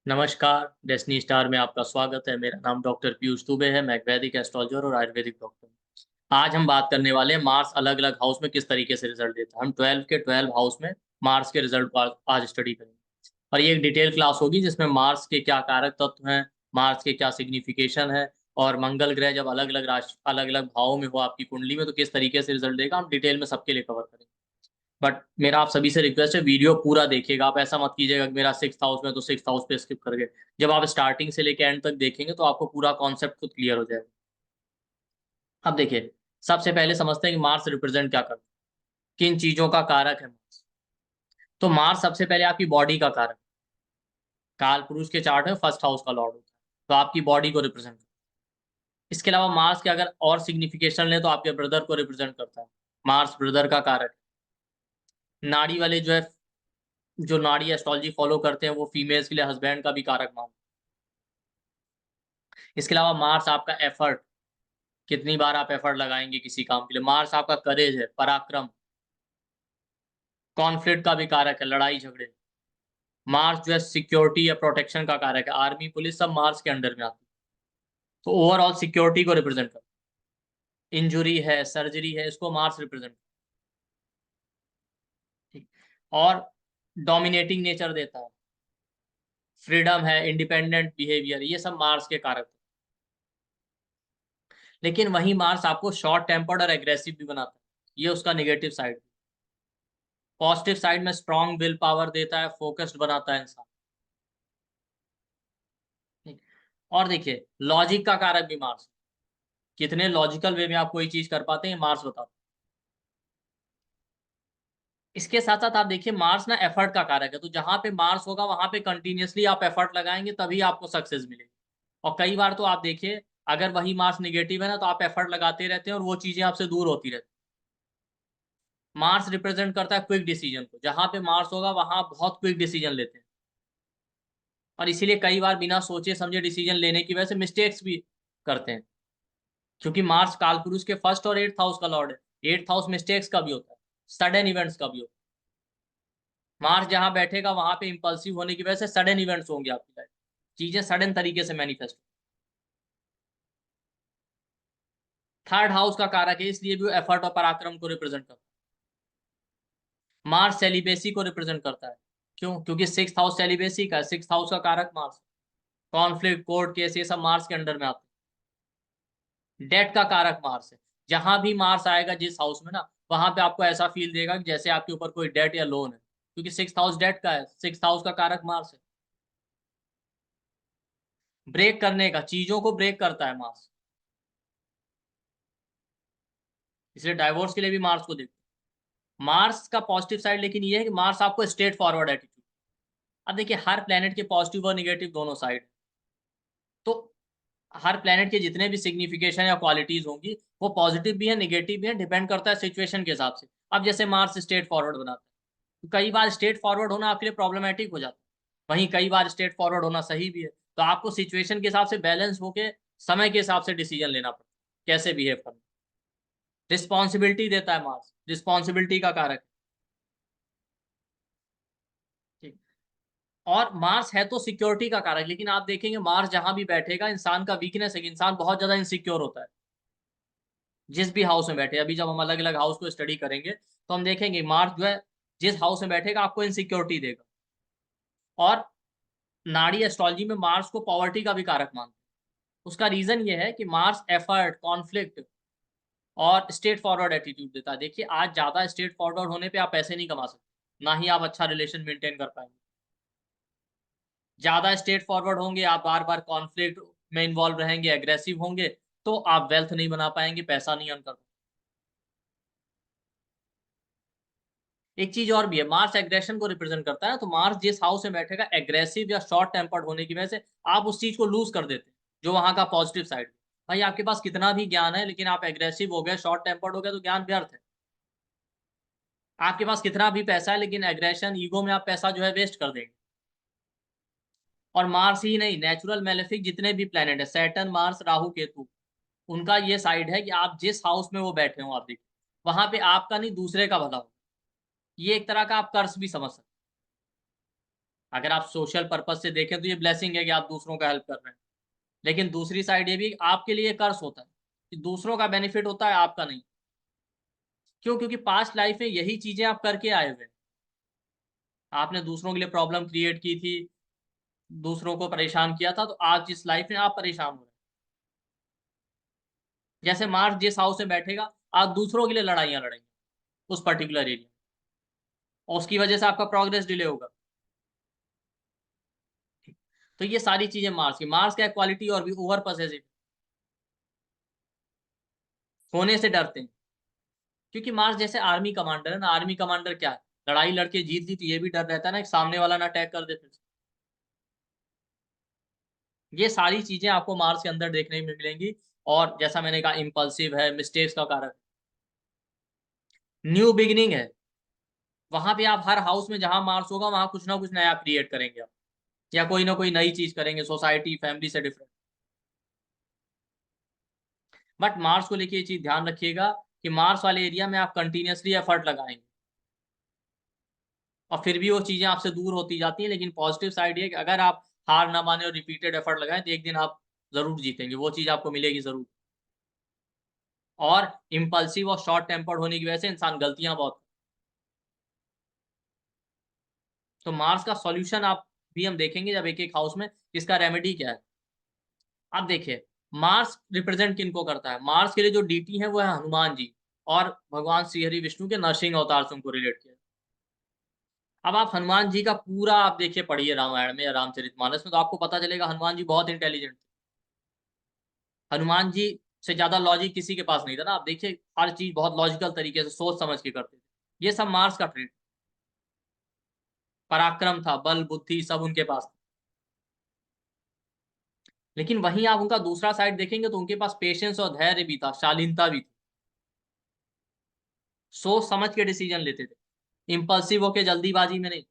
नमस्कार, destiny star में आपका स्वागत है। मेरा नाम डॉक्टर पीयूष दुबे है। मैं एक वैदिक एस्ट्रोलॉजर और आयुर्वेदिक डॉक्टर हूँ। आज हम बात करने वाले हैं मार्स अलग-अलग हाउस में किस तरीके से रिज़ल्ट देता है। हम 12 के 12 हाउस में मार्स के रिज़ल्ट को आज स्टडी करेंगे। और ये एक डिटेल क्लास होगी जिसमें मार्स के क्या कारक तत्व हैं, मार्स के क्या सिग्निफिकेशन है और मंगल ग्रह जब अलग-अलग राशि अलग-अलग भावों में हो आपकी कुंडली में तो किस तरीके से रिज़ल्ट देगा, हम डिटेल में सबके लिए कवर करेंगे। बट मेरा आप सभी से रिक्वेस्ट है वीडियो पूरा देखिएगा। आप ऐसा मत कीजिएगा कि मेरा 6th हाउस में तो 6th हाउस पे स्किप कर गए। जब आप स्टार्टिंग से लेके एंड तक देखेंगे तो आपको पूरा कॉन्सेप्ट खुद क्लियर हो जाएगा। अब देखिए, सबसे पहले समझते हैं कि मार्स रिप्रेजेंट क्या करता है, किन चीजों का कारक है मार्स। तो मार्स सबसे पहले आपकी बॉडी का कारक। काल पुरुष के चार्ट में फर्स्ट हाउस का लॉर्ड होता है, तो आपकी बॉडी को रिप्रेजेंट करता है। इसके अलावा मार्स के अगर और सिग्निफिकेशन ले तो आपके ब्रदर को रिप्रेजेंट करता है। मार्स ब्रदर का कारक है। नाड़ी वाले जो है, जो नाड़ी एस्ट्रोलॉजी फॉलो करते हैं वो फीमेल्स के लिए हस्बैंड का भी कारक मानते हैं। इसके अलावा मार्स आपका एफर्ट, कितनी बार आप एफर्ट लगाएंगे किसी काम के लिए। मार्स आपका करेज है, पराक्रम। कॉन्फ्लिक्ट का भी कारक है, लड़ाई झगड़े। मार्स जो है सिक्योरिटी या प्रोटेक्शन का कारक है, आर्मी पुलिस सब मार्स के अंडर में आती है। तो ओवरऑल सिक्योरिटी को रिप्रेजेंट करता है। इंजुरी है, सर्जरी है, इसको मार्स रिप्रेजेंट करता है। और डोमिनेटिंग नेचर देता है, फ्रीडम है, इंडिपेंडेंट बिहेवियर, ये सब मार्स के कारक है। लेकिन वही मार्स आपको शॉर्ट टेम्पर्ड और एग्रेसिव भी बनाता है, ये उसका निगेटिव साइड। पॉजिटिव साइड में स्ट्रॉन्ग विल पावर देता है, फोकस्ड बनाता है इंसान। ठीक। और देखिए, लॉजिक का कारक भी मार्स। कितने लॉजिकल वे में आप कोई चीज कर पाते हैं मार्स बताता है। इसके साथ साथ आप देखिए मार्स ना एफर्ट का कारक है, तो जहां पे मार्स होगा वहां पे कंटिन्यूअसली आप एफर्ट लगाएंगे तभी आपको सक्सेस मिलेगी। और कई बार तो आप देखिए, अगर वही मार्स निगेटिव है ना तो आप एफर्ट लगाते रहते हैं और वो चीजें आपसे दूर होती रहती हैं। मार्स रिप्रेजेंट करता है क्विक डिसीजन को, जहां पे मार्स होगा वहां बहुत क्विक डिसीजन लेते हैं। और इसीलिए कई बार बिना सोचे समझे डिसीजन लेने की वजह से मिस्टेक्स भी करते हैं, क्योंकि मार्स कालपुरुष के फर्स्ट और 8th हाउस का लॉर्ड है। 8th हाउस मिस्टेक्स का भी होता है, सडन इवेंट्स का भी होता है। मार्स जहां बैठेगा वहां पे इंपल्सिव होने की वजह से सडन इवेंट्स होंगे आपकी लाइफ, चीजें सडन तरीके से मैनिफेस्ट। थर्ड हाउस का कारक है, इसलिए भी वो एफर्ट और पराक्रम को रिप्रेजेंट करता है। मार्स सेलिबेसी को रिप्रेजेंट करता है। क्यों? क्योंकि 6th हाउस सेलिबेसी का है, 6th हाउस का कारक मार्स। कॉन्फ्लिक्ट, कोर्ट केस, ये सब मार्स के अंडर में आते हैं। डेट का कारक मार्स है। जहां भी मार्स आएगा जिस हाउस में ना, वहां पे आपको ऐसा फील देगा कि जैसे आपके ऊपर कोई डेट या लोन है, क्योंकि 6th हाउस डेट का है, 6th हाउस का कारक मार्स है। ब्रेक करने का, चीजों को ब्रेक करता है मार्स, इसलिए डाइवोर्स के लिए भी मार्स को देखते हैं। मार्स का पॉजिटिव साइड लेकिन ये है कि मार्स आपको स्ट्रेट फॉरवर्ड एटीट्यूड। अब देखिए, हर प्लेनेट के पॉजिटिव और निगेटिव दोनों साइड, तो हर प्लेनेट के जितने भी सिग्निफिकेशन या क्वालिटीज होंगी वो पॉजिटिव भी है, निगेटिव भी है, डिपेंड करता है सिचुएशन के हिसाब से। अब जैसे मार्स स्ट्रेट फॉरवर्ड बनाता है, तो कई बार स्ट्रेट फॉरवर्ड होना आपके लिए प्रॉब्लमेटिक हो जाता है, वहीं कई बार स्ट्रेट फॉरवर्ड होना सही भी है। तो आपको सिचुएशन के हिसाब से बैलेंस होके समय के हिसाब से डिसीजन लेना पड़ता है, कैसे बिहेव करना। रिस्पॉन्सिबिलिटी देता है मार्स, रिस्पॉन्सिबिलिटी का कारक है। ठीक। और मार्स है तो सिक्योरिटी का कारक, लेकिन आप देखेंगे मार्स जहां भी बैठेगा इंसान का वीकनेस है कि इंसान बहुत ज्यादा इनसिक्योर होता है। जिस भी हाउस में बैठे, अभी जब हम अलग अलग हाउस को स्टडी करेंगे तो हम देखेंगे मार्स जो है जिस हाउस में बैठेगा आपको इनसिक्योरिटी देगा। और नाड़ी एस्ट्रोलॉजी में मार्स को पॉवर्टी का भी कारक मानते हैं। उसका रीजन ये है कि मार्स एफर्ट, कॉन्फ्लिक्ट और स्ट्रेट फॉरवर्ड एटीट्यूड देता है। देखिए, आज ज्यादा स्ट्रेट फॉरवर्ड होने पे आप पैसे नहीं कमा सकते, ना ही आप अच्छा रिलेशन मेंटेन कर पाएंगे। ज्यादा स्ट्रेट फॉरवर्ड होंगे, आप बार बार कॉन्फ्लिक्ट में इन्वॉल्व रहेंगे, एग्रेसिव होंगे, तो आप वेल्थ नहीं बना पाएंगे, पैसा नहीं अर्न कर पाएंगे। एक चीज और भी है, मार्स एग्रेशन को रिप्रेजेंट करता है, तो मार्स जिस हाउस में बैठेगा एग्रेसिव या शॉर्ट टेम्पर्ड होने की वजह से आप उस चीज को लूज कर देते हैं, जो वहां का पॉजिटिव साइड। भाई आपके पास कितना भी ज्ञान है लेकिन आप एग्रेसिव हो गए, शॉर्ट टेम्पर्ड हो गए, तो ज्ञान व्यर्थ है। आपके पास कितना भी पैसा है लेकिन एग्रेशन, ईगो में आप पैसा जो है वेस्ट कर देंगे। और मार्स ही नहीं, नेचुरल मैलेफिक जितने भी प्लेनेट है, सैटर्न, मार्स, राहु, केतु, उनका ये साइड है कि आप जिस हाउस में वो बैठे हो, आप देखिए वहां पे आपका नहीं दूसरे का भला हो। ये एक तरह का आप कर्स भी समझ सकते अगर आप सोशल पर्पज से देखें तो ये ब्लेसिंग है कि आप दूसरों का हेल्प कर रहे हैं, लेकिन दूसरी साइड ये भी आपके लिए कर्स होता है कि दूसरों का बेनिफिट होता है, आपका नहीं। क्यों? क्योंकि पास्ट लाइफ में यही चीजें आप करके आए हुए हैं। आपने दूसरों के लिए प्रॉब्लम क्रिएट की थी, दूसरों को परेशान किया था, तो आज इस लाइफ में आप परेशान हो रहे हैं। जैसे मार्स जिस हाउस में बैठेगा, आप दूसरों के लिए लड़ाइयां लड़ेंगे उस पर्टिकुलर एरिया, और उसकी वजह से आपका प्रोग्रेस डिले होगा। तो ये सारी चीजें मार्स की। मार्स का क्वालिटी और भी ओवर पॉसेसिव होने से डरते हैं, क्योंकि मार्स जैसे आर्मी कमांडर है ना। आर्मी कमांडर क्या है, लड़ाई लड़के जीत ली तो ये भी डर रहता है ना कि सामने वाला ना अटैक कर दे फिर से। ये सारी चीजें आपको मार्स के अंदर देखने में मिलेंगी। और जैसा मैंने कहा, इम्पल्सिव है, मिस्टेक्स का कारक, न्यू बिगिनिंग है। वहां पे आप हर हाउस में जहां मार्स होगा वहां कुछ ना कुछ नया क्रिएट करेंगे आप, या कोई ना कोई नई चीज करेंगे, सोसाइटी फैमिली से डिफरेंट। बट मार्स को लेके ये चीज ध्यान रखिएगा कि मार्स वाले एरिया में आप कंटिन्यूअसली एफर्ट लगाएंगे और फिर भी वो चीजें आपसे दूर होती जाती हैं। लेकिन पॉजिटिव साइड ये कि अगर आप हार ना माने और रिपीटेड एफर्ट लगाएं तो एक दिन आप जरूर जीतेंगे, वो चीज आपको मिलेगी जरूर। और इम्पल्सिव और शॉर्ट टेम्पर्ड होने की वजह से इंसान गलतियां बहुत। तो मार्स का सॉल्यूशन आप भी हम देखेंगे जब एक एक हाउस में इसका रेमेडी क्या है। आप देखिए, मार्स रिप्रेजेंट किनको करता है। मार्स के लिए जो डीटी है वो है हनुमान जी, और भगवान श्री हरि विष्णु के नरसिंह अवतार से उनको रिलेट किया। अब आप हनुमान जी का पूरा आप देखिए, पढ़िए रामायण में या रामचरितमानस में, तो आपको पता चलेगा हनुमान जी बहुत इंटेलिजेंट थे। हनुमान जी से ज्यादा लॉजिक किसी के पास नहीं था ना। आप देखिए, हर चीज बहुत लॉजिकल तरीके से सोच समझ के करते थे। ये सब मार्स का ट्रेड। पराक्रम था, बल बुद्धि सब उनके पास था। लेकिन वहीं आप उनका दूसरा साइड देखेंगे तो उनके पास पेशेंस और धैर्य भी था, शालीनता भी थी। सोच समझ के डिसीजन लेते थे, इम्पल्सिव होके जल्दीबाजी में नहीं।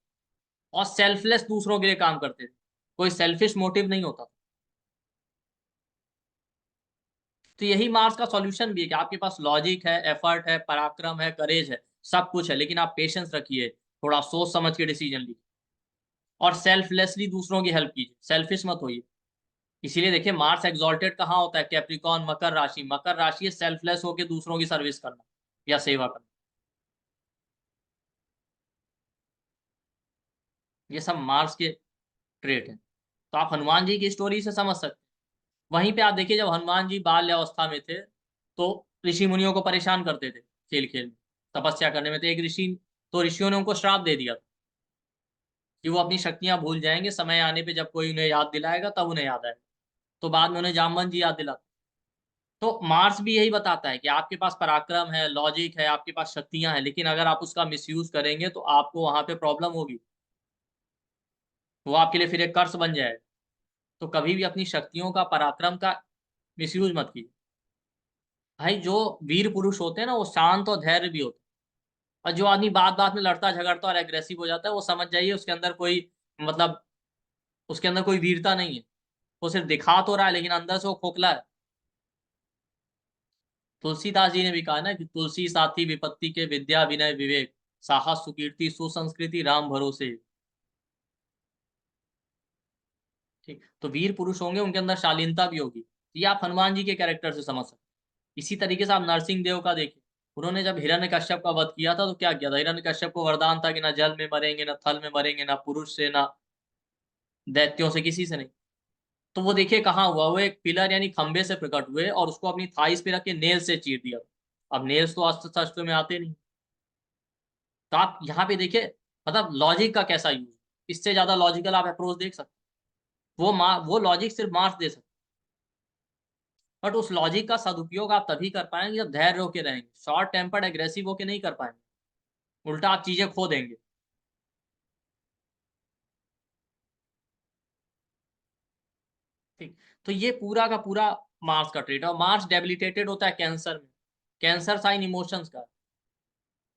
और सेल्फलेस दूसरों के लिए काम करते थे, कोई सेल्फिश मोटिव नहीं होता। तो यही मार्स का सॉल्यूशन भी है कि आपके पास लॉजिक है, एफर्ट है, पराक्रम है, करेज है, सब कुछ है, लेकिन आप पेशेंस रखिए, थोड़ा सोच समझ के डिसीजन लीजिए, और सेल्फलेसली दूसरों की हेल्प कीजिए, सेल्फिश मत होइए। इसीलिए देखिए, मार्स एक्सॉल्टेड कहाँ होता है, कैप्रिकॉन, मकर राशि। मकर राशि है सेल्फलेस होकर दूसरों की सर्विस करना या सेवा करना। ये सब मार्स के ट्रेट हैं। तो आप हनुमान जी की स्टोरी से समझ सकते हैं। वहीं पे आप देखिए, जब हनुमान जी बाल्यावस्था में थे तो ऋषि मुनियों को परेशान करते थे खेल खेल में, तपस्या करने में। तो एक ऋषि, तो ऋषियों ने उनको श्राप दे दिया था कि वो अपनी शक्तियां भूल जाएंगे, समय आने पे जब कोई उन्हें याद दिलाएगा तब उन्हें याद आएगा। तो बाद में उन्हें जामवंत जी याद दिलाते। तो मार्स भी यही बताता है कि आपके पास पराक्रम है, लॉजिक है, आपके पास शक्तियां हैं, लेकिन अगर आप उसका मिसयूज करेंगे तो आपको वहां पे प्रॉब्लम होगी, वो आपके लिए फिर एक कर्स बन जाएगा। तो कभी भी अपनी शक्तियों का, पराक्रम का मिसयूज मत कीजिए। भाई, जो वीर पुरुष होते हैं ना वो शांत और धैर्य भी होते हैं। और जो आदमी बात बात में लड़ता झगड़ता और एग्रेसिव हो जाता है, वो समझ जाइए उसके अंदर कोई, मतलब उसके अंदर कोई वीरता नहीं है। वो सिर्फ दिखा तो रहा है लेकिन अंदर से वो खोखला है। तुलसीदास जी ने भी कहा ना कि तुलसी साथी विपत्ति के, विद्या विनय विवेक, साहस सुकीर्ति सुसंस्कृति राम भरोसे। ठीक, तो वीर पुरुष होंगे उनके अंदर शालीनता भी होगी। ये आप हनुमान जी के कैरेक्टर से समझ सकते हैं। इसी तरीके से आप नरसिंह देव का देखिए। उन्होंने जब हिरण्यकश्यप का वध किया था तो क्या किया था। हिरण्यकश्यप को वरदान था कि ना जल में मरेंगे, ना थल में मरेंगे, ना पुरुष से, ना दैत्यों से, किसी से नहीं। तो वो देखिए कहाँ हुआ, वो एक पिलर यानी खंबे से प्रकट हुए और उसको अपनी थाइस पे रख के नेल से चीर दिया। अब नेल्स तो अस्त्र शस्त्र में आते नहीं। तो आप यहाँ पे देखिए, मतलब लॉजिक का कैसा यूज, इससे ज्यादा लॉजिकल आप अप्रोच देख सकते हैं। वो लॉजिक सिर्फ मार्क्स दे सकते, बट उस लॉजिक का सदुपयोग आप तभी कर पाएंगे जब धैर्य होके रहेंगे। शॉर्ट टेम्पर्ड एग्रेसिव होके नहीं कर पाएंगे, उल्टा आप चीजें खो देंगे। ठीक, तो ये पूरा का पूरा मार्स का ट्रेट है। और मार्स डेबिलिटेटेड होता है कैंसर में, कैंसर साइन इमोशंस का।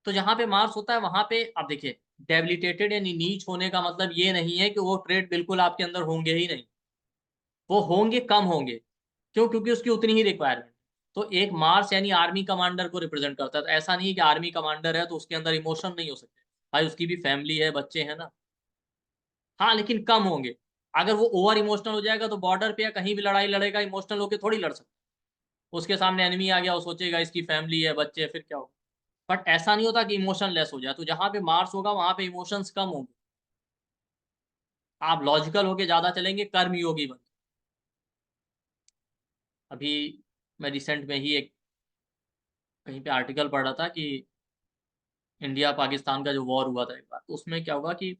तो जहां पे मार्स होता है वहां पे आप देखिए, डेबिलिटेटेड यानी नीच होने का मतलब ये नहीं है कि वो ट्रेट बिल्कुल आपके अंदर होंगे ही नहीं। वो होंगे, कम होंगे। क्यों? क्योंकि उसकी उतनी ही रिक्वायरमेंट। तो एक मार्स यानी आर्मी कमांडर को रिप्रेजेंट करता है। तो ऐसा नहीं है कि आर्मी कमांडर है तो उसके अंदर इमोशन नहीं हो सकते। भाई, उसकी भी फैमिली है, बच्चे हैं ना। हाँ, लेकिन कम होंगे। अगर वो ओवर इमोशनल हो जाएगा तो बॉर्डर पे या कहीं भी लड़ाई लड़ेगा, इमोशनल होके थोड़ी लड़ सकता। उसके सामने एनिमी आ गया, वो सोचेगा इसकी फैमिली है, बच्चे हैं, फिर क्या होगा? बट ऐसा नहीं होता कि इमोशन लेस हो जाए। तो जहाँ पे मार्स होगा वहाँ पे इमोशंस कम होंगे। आप लॉजिकल होके ज़्यादा चलेंगे, कर्मयोगी बन। अभी मैं रिसेंट में ही एक कहीं पे आर्टिकल पढ़ रहा था कि इंडिया पाकिस्तान का जो वॉर हुआ था एक बार, तो उसमें क्या हुआ कि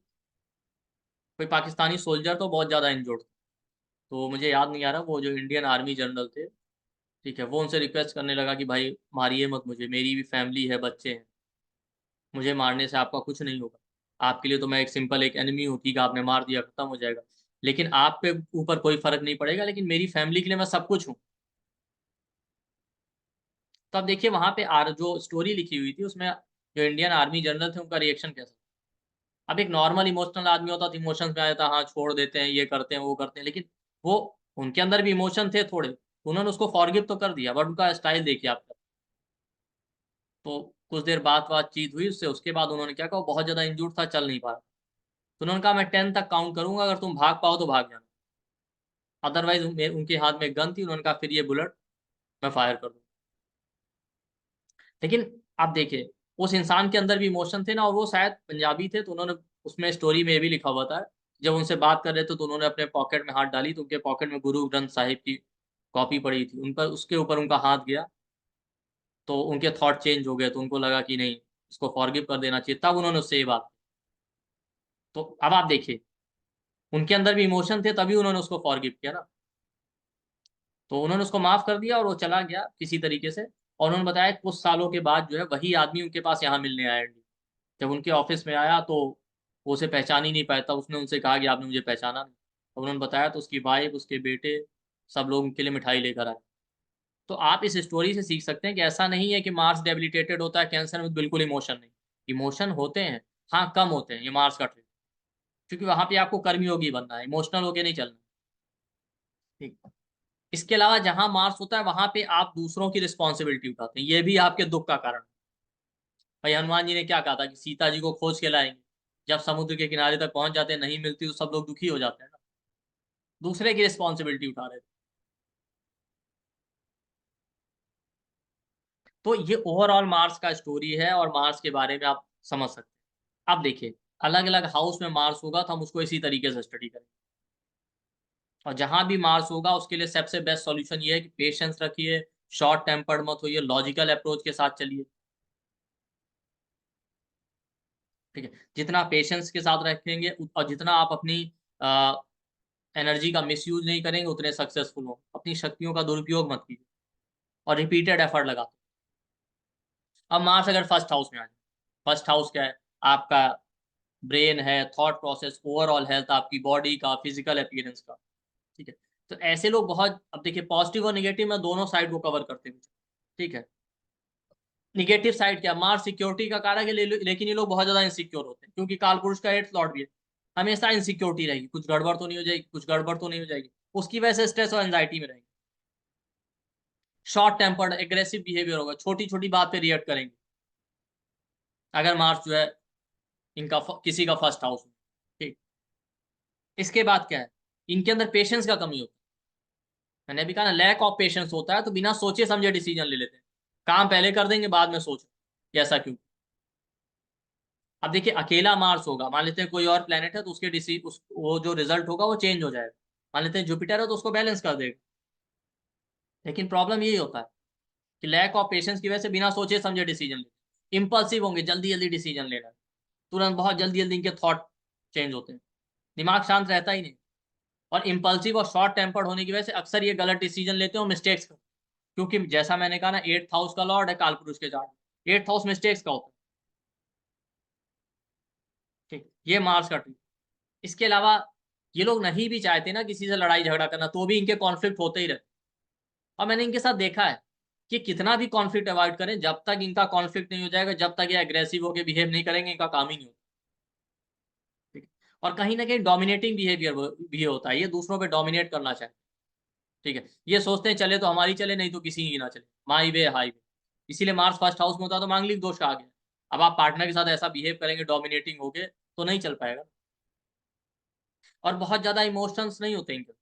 कोई पाकिस्तानी सोल्जर तो बहुत ज़्यादा इंजर्ड था। तो मुझे याद नहीं आ रहा, वो जो इंडियन आर्मी जनरल थे, ठीक है, वो उनसे रिक्वेस्ट करने लगा कि भाई मारिए मत मुझे, मेरी भी फैमिली है, बच्चे हैं, मुझे मारने से आपका कुछ नहीं होगा। आपके लिए तो मैं एक सिंपल एक एनिमी हूँ, ठीक है, आपने मार दिया, खत्म हो जाएगा। लेकिन आप पे ऊपर कोई फ़र्क नहीं पड़ेगा, लेकिन मेरी फैमिली के लिए मैं सब कुछ हूँ। तो अब देखिए वहाँ पे जो स्टोरी लिखी हुई थी उसमें जो इंडियन आर्मी जनरल थे उनका रिएक्शन कैसा। अब एक नॉर्मल इमोशनल आदमी होता तो इमोशंस में आ जाता, हाँ छोड़ देते हैं, ये करते हैं, वो करते हैं, लेकिन वो उनके अंदर भी इमोशन थे थोड़े, तो उन्होंने उसको फॉरगिव तो कर दिया, बट उनका स्टाइल देखिए आपका। तो कुछ देर बातचीत हुई उससे, उसके बाद उन्होंने क्या कहा, वो बहुत ज़्यादा इंजूर्ड था, चल नहीं पा रहा। तो उन्होंने कहा मैं 10 तक काउंट करूँगा, अगर तुम भाग पाओ तो भाग जाना, अदरवाइज़ उनके हाथ में गन थी, उन्होंने कहा फिर ये बुलेट मैं फायर कर दूँ। लेकिन आप देखिए, उस इंसान के अंदर भी इमोशन थे ना, और वो शायद पंजाबी थे, तो उन्होंने उसमें स्टोरी में ये भी लिखा हुआ था, जब उनसे बात कर रहे थे तो उन्होंने अपने पॉकेट में हाथ डाली, तो उनके पॉकेट में गुरु ग्रंथ साहिब की कॉपी पड़ी थी। उन पर उसके ऊपर उनका हाथ गया, तो उनके थॉट चेंज हो गए, तो उनको लगा कि नहीं, इसको फॉरगिव कर देना चाहिए, तब उन्होंने उससे ये बात। तो अब आप देखिए, उनके अंदर भी इमोशन थे, तभी उन्होंने उसको फॉरगिव किया ना। तो उन्होंने उसको माफ़ कर दिया और वो चला गया किसी तरीके से, और उन्होंने बताया कुछ सालों के बाद जो है वही आदमी उनके पास यहाँ मिलने आया इंडिया। जब उनके ऑफ़िस में आया तो वो उसे पहचान ही नहीं पाया, तब उसने उनसे कहा कि आपने मुझे पहचाना नहीं। तो उन्होंने बताया, तो उसकी वाइफ़, उसके बेटे, सब लोग उनके लिए मिठाई लेकर आए। तो आप इस स्टोरी से सीख सकते हैं कि ऐसा नहीं है कि मार्स डेबिलिटेटेड होता है, कैंसर में बिल्कुल इमोशन नहीं। इमोशन होते हैं, हाँ, कम होते हैं, ये मार्स का ट्रिक। क्योंकि वहाँ पे आपको कर्मयोगी बनना है, इमोशनल होके नहीं चलना। ठीक। इसके अलावा जहाँ मार्स होता है वहाँ पे आप दूसरों की रिस्पॉन्सिबिलिटी उठाते हैं, ये भी आपके दुःख का कारण है। भाई हनुमान जी ने क्या कहा था कि सीता जी को खोज के लाएँगे। जब समुद्र के किनारे तक पहुँच जाते हैं, नहीं मिलती, तो सब लोग दुखी हो जाते हैं ना। दूसरे की रिस्पॉन्सिबिलिटी उठा रहे थे। तो ये ओवरऑल मार्स का स्टोरी है और मार्स के बारे में आप समझ सकते हैं। अब देखिए, अलग-अलग हाउस में मार्स होगा तो हम उसको इसी तरीके से स्टडी करेंगे। और जहाँ भी मार्स होगा उसके लिए सबसे बेस्ट सॉल्यूशन ये है कि पेशेंस रखिए, शॉर्ट टेम्पर्ड मत होइए, लॉजिकल अप्रोच के साथ चलिए। ठीक है? जितना पेशेंस के साथ रखेंगे और जितना आप अपनी अ, एनर्जी का मिसयूज़ नहीं करेंगे, उतने सक्सेसफुल होंगे। अपनी शक्तियों का दुरुपयोग मत कीजिए और रिपीटेड एफर्ट लगाते। अब मार्स अगर फर्स्ट हाउस में आ जाए, फर्स्ट हाउस क्या है? आपका ब्रेन है, थॉट प्रोसेस, ओवरऑल हेल्थ, आपकी बॉडी का, फिजिकल अपीयरेंस का, ठीक है? तो ऐसे लोग बहुत, अब देखिए पॉजिटिव और नेगेटिव मैं दोनों साइड को कवर करते हुए, ठीक है? नेगेटिव साइड क्या? मार्स सिक्योरिटी का कारक है, लेकिन ये लोग बहुत ज़्यादा इनसिक्योर होते हैं, क्योंकि कालपुरुष का 8th लॉर्ड भी है। हमेशा इनसिक्योरिटी रहेगी, कुछ गड़बड़ तो नहीं हो जाएगी, कुछ गड़बड़ तो नहीं हो जाएगी। उसकी वजह से स्ट्रेस और एंग्जायटी में रहेंगे। शॉर्ट टेम्पर्ड, एग्रेसिव बिहेवियर होगा, छोटी-छोटी बात पे रिएक्ट करेंगे। अगर मार्स जो है इनका किसी का फर्स्ट हाउस में, ठीक। इसके बाद क्या है? इनके अंदर पेशेंस का कमी होता है। मैंने अभी कहा ना, लैक ऑफ पेशेंस होता है, तो बिना सोचे समझे डिसीजन ले लेते हैं। काम पहले कर देंगे, बाद में सोचो, कि ऐसा क्यों? अब देखिए अकेला मार्स होगा, मान लेते हैं कोई और प्लेनेट है तो उसके वो जो रिजल्ट होगा वो चेंज हो जाएगा। मान लेते हैं जुपिटर है तो उसको बैलेंस कर देगा। लेकिन प्रॉब्लम यही होता है कि लैक ऑफ पेशेंस की वजह से बिना सोचे समझे डिसीजन लेते, इम्पल्सिव होंगे, जल्दी-जल्दी डिसीजन लेना, तुरंत बहुत जल्दी-जल्दी इनके थॉट चेंज होते हैं। दिमाग शांत रहता ही नहीं, और इम्पल्सिव और शॉर्ट टेम्पर्ड होने की वजह से अक्सर ये गलत डिसीजन लेते हैं और मिस्टेक्स करते हैं। क्योंकि जैसा मैंने कहा ना, 8th हाउस का लॉर्ड है कालपुरुष के चार्ट में, 8th हाउस मिस्टेक्स का होता है। ठीक, ये मार्स का ट्रिक। इसके अलावा ये लोग नहीं भी चाहते ना किसी से लड़ाई झगड़ा करना, तो भी इनके कॉन्फ्लिक्ट होते ही रहते। और मैंने इनके साथ देखा है कि कितना भी कॉन्फ्लिक्ट अवॉइड करें, जब तक इनका कॉन्फ्लिक्ट नहीं हो जाएगा, जब तक ये एग्रेसिव होके बिहेव नहीं करेंगे, इनका काम ही नहीं होता। ठीक है? और कहीं न कहीं डोमिनेटिंग बिहेवियर भी होता है, ये दूसरों पे डोमिनेट करना चाहते हैं। ठीक है? ये सोचते हैं चले तो हमारी चले, नहीं तो किसी की ना चले, माई वे हाई वे। इसीलिए मार्स फर्स्ट हाउस में होता है तो मांगलिक दोष आ गया। अब आप पार्टनर के साथ ऐसा बिहेव करेंगे डोमिनेटिंग होके, तो नहीं चल पाएगा। और बहुत ज्यादा इमोशंस नहीं होते इनके।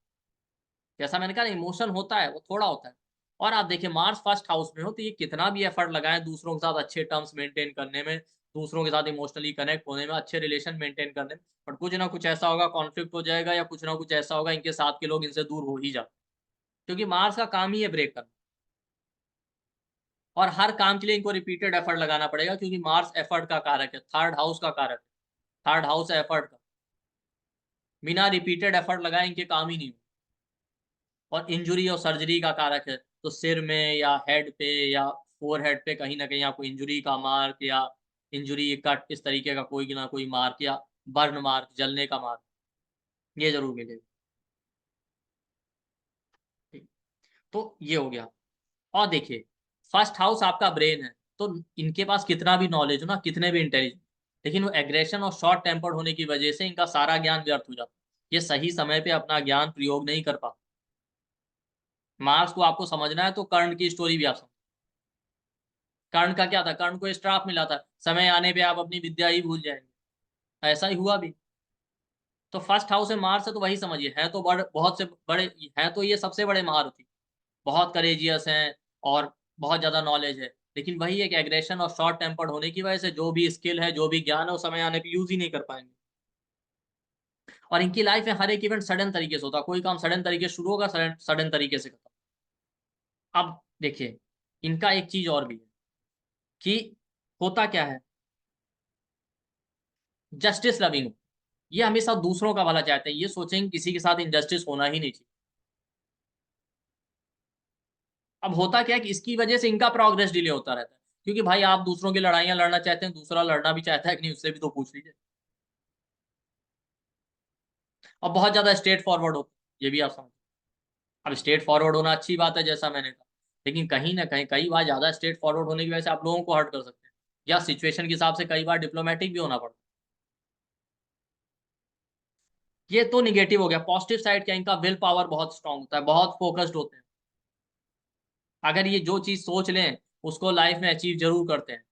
जैसा मैंने कहा इमोशन होता है, वो थोड़ा होता है। और आप देखिए मार्स फर्स्ट हाउस में हो तो ये कितना भी एफर्ट लगाएं दूसरों के साथ अच्छे टर्म्स मेंटेन करने में, दूसरों के साथ इमोशनली कनेक्ट होने में, अच्छे रिलेशन मेंटेन करने में, और कुछ ना कुछ ऐसा होगा, कॉन्फ्लिक्ट हो जाएगा या कुछ ना कुछ ऐसा होगा, इनके साथ के लोग इनसे दूर हो ही जाते, क्योंकि मार्स का काम ही है ब्रेक करना। और हर काम के लिए इनको रिपीटेड एफर्ट लगाना पड़ेगा, क्योंकि मार्स एफर्ट का कारक है, थर्ड हाउस का कारक है, थर्ड हाउस है एफर्ट का। बिना रिपीटेड एफर्ट लगाए इनके काम ही नहीं हो। और इंजुरी और सर्जरी का कारक है, तो सिर में या हेड पे या फोरहेड पे कहीं ना कहीं आपको इंजुरी का मार्क या इंजुरी कट इस तरीके का कोई ना कोई मार्क या बर्न मार्क, जलने का मार्क, ये जरूर मिलेगा। ठीक। तो ये हो गया। और देखिए फर्स्ट हाउस आपका ब्रेन है, तो इनके पास कितना भी नॉलेज हो ना, कितने भी इंटेलिजेंट, लेकिन वो एग्रेशन और शॉर्ट टेम्पर्ड होने की वजह से इनका सारा ज्ञान व्यर्थ हो जाता है। ये सही समय पे अपना ज्ञान प्रयोग नहीं कर पाते। मार्क्स को आपको समझना है तो कर्ण की स्टोरी भी आप समझ। कर्ण का क्या था, कर्ण को श्राप मिला था, समय आने पे आप अपनी विद्या ही भूल जाएंगे, ऐसा ही हुआ भी। तो फर्स्ट हाउस में मार्स है तो वही समझिए, है तो बहुत से बड़े, है तो ये सबसे बड़े महारथी, बहुत करेजियस हैं और बहुत ज्यादा नॉलेज है, लेकिन वही एक एग्रेशन और शॉर्ट टेम्पर्ड होने की वजह से जो भी स्किल है, जो भी ज्ञान है, उस समय आने पे यूज ही नहीं कर पाएंगे। और इनकी लाइफ में हर एक इवेंट सडन तरीके से होता है, कोई काम सडन तरीके से शुरू होगा, सडन सडन तरीके से खत्म। अब देखिए इनका एक चीज और भी है कि होता क्या है, जस्टिस लविंग, ये हमेशा दूसरों का भला चाहते हैं, ये सोचेंगे किसी के साथ इनजस्टिस होना ही नहीं चाहिए। अब होता क्या है कि इसकी वजह से इनका प्रोग्रेस डिले होता रहता है, क्योंकि भाई आप दूसरों की लड़ाइयां लड़ना चाहते हैं, दूसरा लड़ना भी चाहता है कि नहीं, उससे भी तो पूछ लीजिए। और बहुत ज्यादा स्ट्रेट फॉरवर्ड होता है, ये भी आप समझ। अब स्ट्रेट फॉरवर्ड होना अच्छी बात है जैसा मैंने कहा, लेकिन कहीं ना कहीं कई बार ज्यादा स्ट्रेट फॉरवर्ड होने की वजह से आप लोगों को हर्ट कर सकते हैं, या सिचुएशन के हिसाब से कई बार डिप्लोमेटिक भी होना पड़ता है। ये तो निगेटिव हो गया। पॉजिटिव साइड क्या, इनका विल पावर बहुत स्ट्रांग होता है, बहुत फोकस्ड होते हैं। अगर ये जो चीज सोच लें उसको लाइफ में अचीव जरूर करते हैं,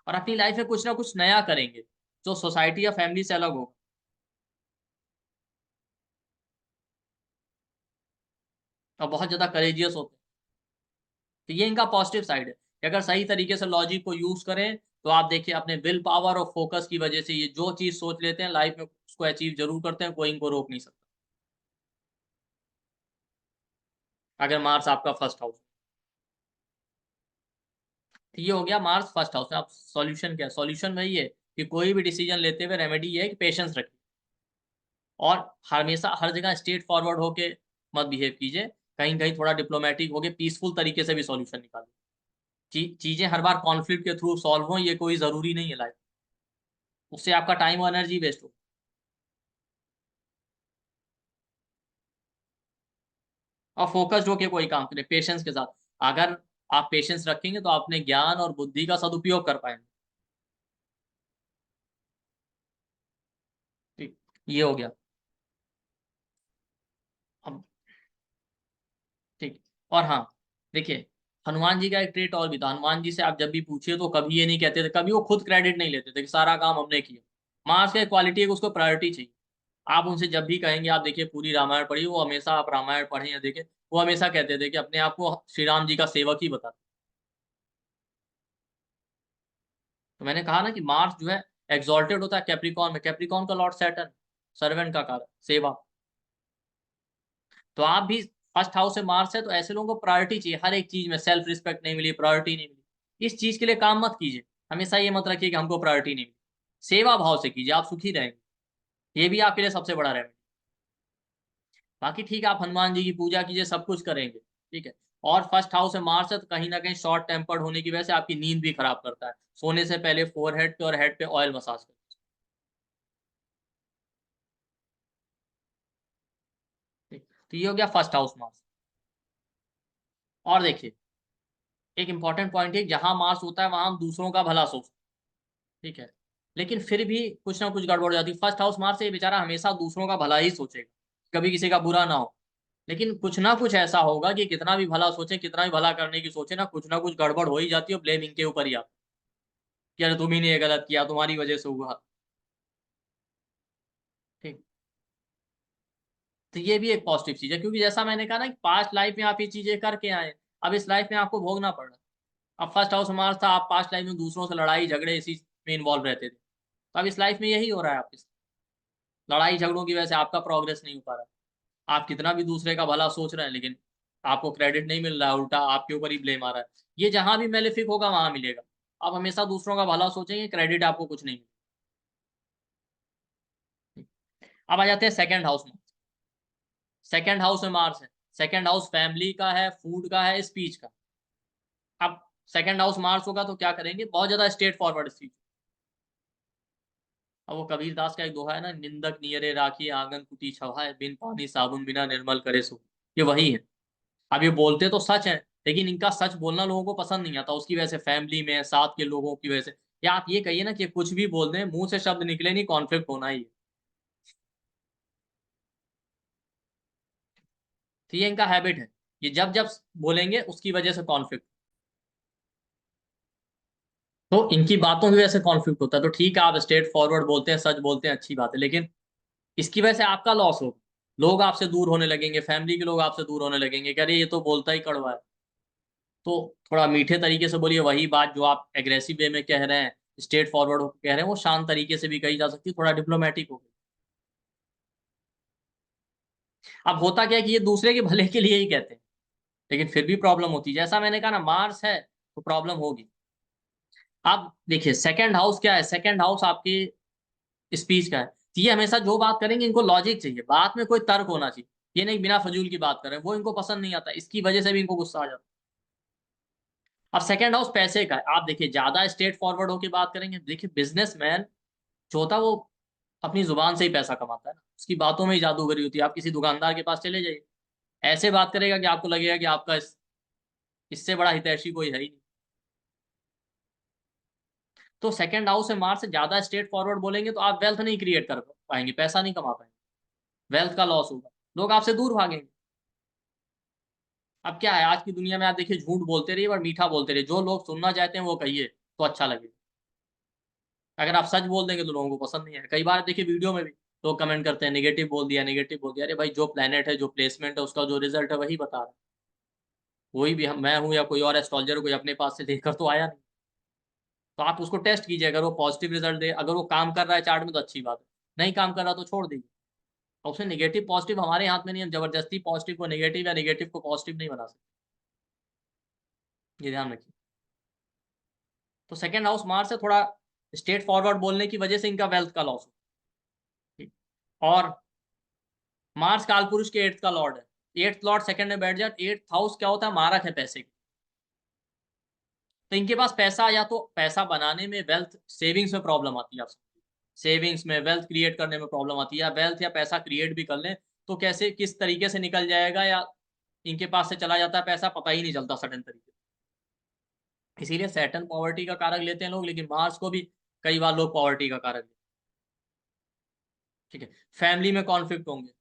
और अपनी लाइफ में कुछ ना कुछ नया करेंगे जो सोसाइटी या फैमिली से अलग होगा। और बहुत ज्यादा करेजियस होते हैं। तो ये इनका पॉजिटिव साइड है कि अगर सही तरीके से लॉजिक को यूज करें तो आप देखिए अपने विल पावर और फोकस की वजह से ये जो चीज सोच लेते हैं लाइफ में उसको अचीव जरूर करते हैं, कोई इनको रोक नहीं सकता, अगर मार्स आपका फर्स्ट हाउस। तो ये हो गया मार्स फर्स्ट हाउस में। अब सॉल्यूशन क्या है, सॉल्यूशन वही है कि कोई भी डिसीजन लेते हुए रेमेडी ये है कि पेशेंस रखिए, और हमेशा हर जगह स्ट्रेट फॉरवर्ड होके मत बिहेव कीजिए, कहीं कहीं थोड़ा डिप्लोमेटिक होके पीसफुल तरीके से भी सॉल्यूशन निकालिए। चीजें हर बार कॉन्फ्लिक्ट के थ्रू सॉल्व हो ये कोई जरूरी नहीं है लाइफ, उससे आपका टाइम और एनर्जी वेस्ट हो। और फोकस्ड होके कोई काम करें पेशेंस के साथ। अगर आप पेशेंस रखेंगे तो आप अपने ज्ञान और बुद्धि का सदुपयोग कर पाएंगे। ठीक, ये हो गया। अब ठीक। और हाँ देखिए, हनुमान जी का एक ट्रेट और भी था, हनुमान जी से आप जब भी पूछिए तो कभी ये नहीं कहते थे, कभी वो खुद क्रेडिट नहीं लेते थे कि सारा काम हमने किया। मार्क्स का क्वालिटी है कि उसको प्रायोरिटी चाहिए। आप उनसे जब भी कहेंगे, आप देखिए पूरी रामायण पढ़िए, वो हमेशा, आप रामायण पढ़ें या देखें, वो हमेशा कहते थे कि अपने आप को श्री राम जी का सेवक ही बता। तो मैंने कहा ना कि मार्स जो है एग्जॉल्टेड होता है कैप्रिकॉन में, कैप्रिकॉन का लॉर्ड सैटर्न, सर्वेंट का कारण सेवा। तो आप भी फर्स्ट हाउस से मार्स है तो ऐसे लोगों को प्रायोरिटी चाहिए हर एक चीज में, सेल्फ रिस्पेक्ट नहीं मिली, प्रायोरिटी नहीं मिली, इस चीज के लिए काम मत कीजिए। हमेशा ये मत रखिए कि हमको प्रायोरिटी नहीं मिली, सेवा भाव से कीजिए, आप सुखी रहेंगे। ये भी आपके लिए सबसे बड़ा रेमेडी। बाकी ठीक है, आप हनुमान जी की पूजा कीजिए, सब कुछ करेंगे, ठीक है। और फर्स्ट हाउस में मार्स है तो कहीं ना कहीं शॉर्ट टेम्पर्ड होने की वजह से आपकी नींद भी खराब करता है। सोने से पहले फोरहेड पे और हेड पे ऑयल मसाज करें। ठीक। तो ये हो गया फर्स्ट हाउस मार्स। और देखिए एक इंपॉर्टेंट पॉइंट है, जहां मार्स होता है वहां हम दूसरों का भला सोचते हैं, ठीक है, लेकिन फिर भी कुछ ना कुछ गड़बड़ हो जाती है। फर्स्ट हाउस मार्स से ये बेचारा हमेशा दूसरों का भला ही सोचेगा, कभी किसी का बुरा ना हो, लेकिन कुछ ना कुछ ऐसा होगा कि कितना भी भला सोचे, कितना भी भला करने की सोचे ना, कुछ ना कुछ गड़बड़ हो ही जाती है, ब्लेम इनके ऊपर ही आता है कि अरे तुम ही ने ये गलत किया, तुम्हारी वजह से हुआ। ठीक। तो ये भी एक पॉजिटिव चीज है, क्योंकि जैसा मैंने कहा ना कि पास्ट लाइफ में आप ये चीजें करके आए, अब इस लाइफ में आपको भोगना पड़ रहा है। अब फर्स्ट हाउस मार्स था, आप पास्ट लाइफ में दूसरों से लड़ाई झगड़े इसी में इन्वॉल्व रहते थे, तो अब इस लाइफ में यही हो रहा है आपके साथ। लड़ाई झगड़ों की वजह से आपका प्रोग्रेस नहीं हो पा रहा है। आप कितना भी दूसरे का भला सोच रहे हैं, लेकिन आपको क्रेडिट नहीं मिल रहा है, उल्टा आपके ऊपर ही ब्लेम आ रहा है। ये जहां भी मेलेफिक होगा वहां मिलेगा। आप हमेशा दूसरों का भला सोचेंगे, क्रेडिट आपको कुछ नहीं मिलेगा। अब आ जाते हैं सेकंड हाउस में। सेकंड हाउस में मार्स है। सेकंड हाउस फैमिली का है, फूड का है, स्पीच का। अब सेकंड हाउस मार्स होगा तो क्या करेंगे, बहुत ज्यादा स्ट्रेट फॉरवर्ड स्पीच। अब वो कबीर दास का एक दोहा है ना, निंदक नियरे राखी आंगन कुटी छवाए, बिन पानी साबुन बिना निर्मल करे सो। ये वही है। अब ये बोलते तो सच है, लेकिन इनका सच बोलना लोगों को पसंद नहीं आता, उसकी वजह से फैमिली में साथ के लोगों की वजह से। या आप ये कहिए ना कि कुछ भी बोल दें, मुंह से शब्द निकले नहीं, कॉन्फ्लिक्ट होना ही है। तो ये इनका हैबिट है, ये जब जब बोलेंगे उसकी वजह से कॉन्फ्लिक्ट। तो इनकी बातों की वजह से कॉन्फ्लिक्ट होता है। तो ठीक है, आप स्ट्रेट फॉरवर्ड बोलते हैं, सच बोलते हैं, अच्छी बात है, लेकिन इसकी वजह से आपका लॉस होगा। लोग आपसे दूर होने लगेंगे, फैमिली के लोग आपसे दूर होने लगेंगे कि अरे ये तो बोलता ही कड़वा है। तो थोड़ा मीठे तरीके से बोलिए, वही बात जो आप एग्रेसिव वे में कह रहे हैं, स्ट्रेट फॉरवर्ड होकर कह रहे हैं, वो शांत तरीके से भी कही जा सकती है, थोड़ा डिप्लोमेटिक हो गई। अब होता क्या है कि ये दूसरे के भले के लिए ही कहते हैं, लेकिन फिर भी प्रॉब्लम होती है। जैसा मैंने कहा ना, मार्स है तो प्रॉब्लम होगी। अब देखिए सेकंड हाउस क्या है, सेकंड हाउस आपकी स्पीच का है। तो ये हमेशा जो बात करेंगे, इनको लॉजिक चाहिए, बात में कोई तर्क होना चाहिए। ये नहीं बिना फजूल की बात करें, वो इनको पसंद नहीं आता, इसकी वजह से भी इनको गुस्सा आ जाता है। अब सेकंड हाउस पैसे का है। आप देखिए ज्यादा स्ट्रेट फॉरवर्ड होकर बात करेंगे, देखिए बिजनेसमैन जो होता है वो अपनी जुबान से ही पैसा कमाता है ना, उसकी बातों में ही जादूगरी होती है। आप किसी दुकानदार के पास चले जाइए, ऐसे बात करेगा कि आपको लगेगा कि आपका इससे बड़ा हितैषी कोई है ही नहीं। तो सेकंड हाउस से मार्स से ज्यादा स्ट्रेट फॉरवर्ड बोलेंगे तो आप वेल्थ नहीं क्रिएट कर पाएंगे, पैसा नहीं कमा पाएंगे, वेल्थ का लॉस होगा, लोग आपसे दूर भागेंगे। अब क्या है, आज की दुनिया में आप देखिए, झूठ बोलते रहिए और मीठा बोलते रहिए, जो लोग सुनना चाहते हैं वो कहिए तो अच्छा लगेगा। अगर आप सच बोल देंगे तो लोगों को पसंद नहीं है। कई बार देखिए वीडियो में भी लोग कमेंट करते हैं, नेगेटिव बोल दिया, नेगेटिव बोल दिया। अरे भाई, जो प्लेनेट है, जो प्लेसमेंट है, उसका जो रिजल्ट है वही बता रहा है। कोई भी मैं हूं या कोई और एस्ट्रोलॉजर कोई अपने पास से लेकर तो आया नहीं। तो आप उसको टेस्ट कीजिए, अगर वो पॉजिटिव रिजल्ट दे, अगर वो काम कर रहा है चार्ट में तो अच्छी बात है, नहीं काम कर रहा तो छोड़ दीजिए। और उसमें नेगेटिव पॉजिटिव हमारे हाथ में नहीं है, हम जबरदस्ती पॉजिटिव को नेगेटिव या नेगेटिव को पॉजिटिव नहीं बना सकते, ये ध्यान रखिए। तो सेकंड हाउस मार्स से थोड़ा स्ट्रेट फॉरवर्ड बोलने की वजह से इनका वेल्थ का लॉस हो। और मार्स कालपुरुष के एट्थ का लॉर्ड है, एट्थ लॉर्ड सेकंड में बैठ जाए। एट्थ हाउस क्या होता है, मारक है पैसे की। तो इनके पास पैसा, या तो पैसा बनाने में, वेल्थ सेविंग्स में प्रॉब्लम आती है। आप सेविंग्स में, वेल्थ क्रिएट करने में प्रॉब्लम आती है, या वेल्थ या पैसा क्रिएट भी कर लें तो कैसे किस तरीके से निकल जाएगा, या इनके पास से चला जाता है पैसा, पता ही नहीं चलता सडन तरीके से। इसीलिए सैटर्न पॉवर्टी का कारक लेते हैं लोग, लेकिन मार्स को भी कई बार लोग पॉवर्टी का कारक लेते हैं। ठीक है। फैमिली में कॉन्फ्लिक्ट होंगे।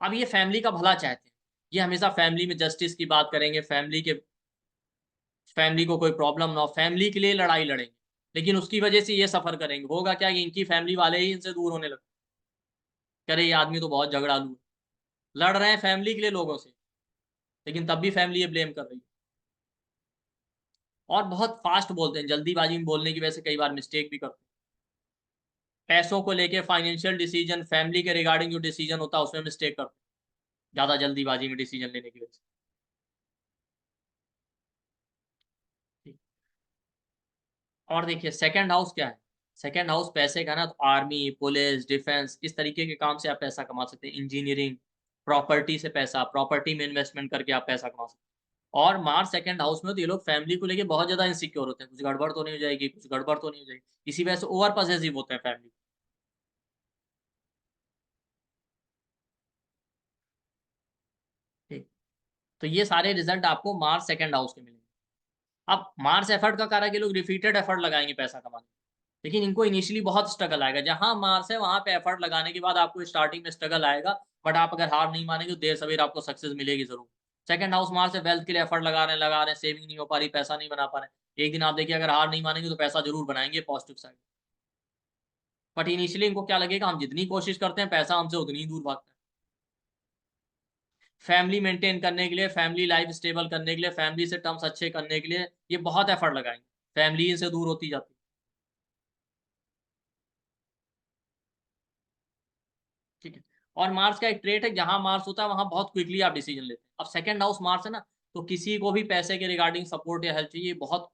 अब ये फैमिली का भला चाहते हैं, ये हमेशा फैमिली में जस्टिस की बात करेंगे, फैमिली को कोई प्रॉब्लम ना हो, फैमिली के लिए लड़ाई लड़ेंगे, लेकिन उसकी वजह से ये सफर करेंगे। होगा क्या कि इनकी फैमिली वाले ही इनसे दूर होने लगते, करे ये आदमी तो बहुत झगड़ालू है। लड़ रहे हैं फैमिली के लिए लोगों से, लेकिन तब भी फैमिली ये ब्लेम कर रही है। और बहुत फास्ट बोलते हैं, जल्दीबाजी में बोलने की वजह से कई बार मिस्टेक भी करते हैं। पैसों को लेके, फाइनेंशियल डिसीजन, फैमिली के रिगार्डिंग जो डिसीजन होता है उसमें मिस्टेक करते हैं, ज्यादा जल्दीबाजी में डिसीजन लेने की वजह से। ठीक। और देखिए सेकंड हाउस क्या है, सेकंड हाउस पैसे का ना, तो आर्मी, पुलिस, डिफेंस, इस तरीके के काम से आप पैसा कमा सकते हैं। इंजीनियरिंग, प्रॉपर्टी से पैसा, प्रॉपर्टी में इन्वेस्टमेंट करके आप पैसा कमा सकते हैं। और मार्स सेकंड हाउस में तो ये लोग फैमिली को लेके बहुत ज्यादा इनसिक्योर होते हैं, कुछ गड़बड़ तो नहीं हो जाएगी, कुछ गड़बड़ तो नहीं हो जाएगी, इसी वजह से ओवर पॉसेसिव होते हैं फैमिली। ठीक। तो ये सारे रिजल्ट आपको मार्स सेकंड हाउस के मिलेंगे। अब मार्स एफर्ट का कारक, ये लोग रिपीटेड एफर्ट लगाएंगे पैसा कमाने, लेकिन इनको इनिशियली बहुत स्ट्रगल आएगा। जहां मार्स है वहां पे एफर्ट लगाने के बाद आपको स्टार्टिंग में स्ट्रगल आएगा, बट आप अगर हार नहीं मानेंगे तो देर सवेर आपको सक्सेस मिलेगी जरूर। सेकंड हाउस मार्स है, वेल्थ के लिए एफर्ट लगा रहे हैं, सेविंग नहीं हो पा रही, पैसा नहीं बना पा रहे, एक दिन आप देखिए अगर हार नहीं मानेंगे तो पैसा जरूर बनाएंगे, पॉजिटिव साइड। बट इनिशियली इनको क्या लगेगा, हम जितनी कोशिश करते हैं पैसा हमसे उतनी ही दूर भागता है। फैमिली मेंटेन करने के लिए, फैमिली लाइफ स्टेबल करने के लिए, फैमिली से टर्म्स अच्छे करने के लिए ये बहुत एफर्ट लगाएंगे, फैमिली इनसे दूर होती जाती है। ठीक है। और मार्स का एक ट्रेट है, जहां मार्स होता है वहां बहुत क्विकली आप डिसीजन लेते हैं। अब सेकंड हाउस मार्स है ना, तो किसी को भी पैसे के रिगार्डिंग सपोर्ट या हेल्प चाहिए, बहुत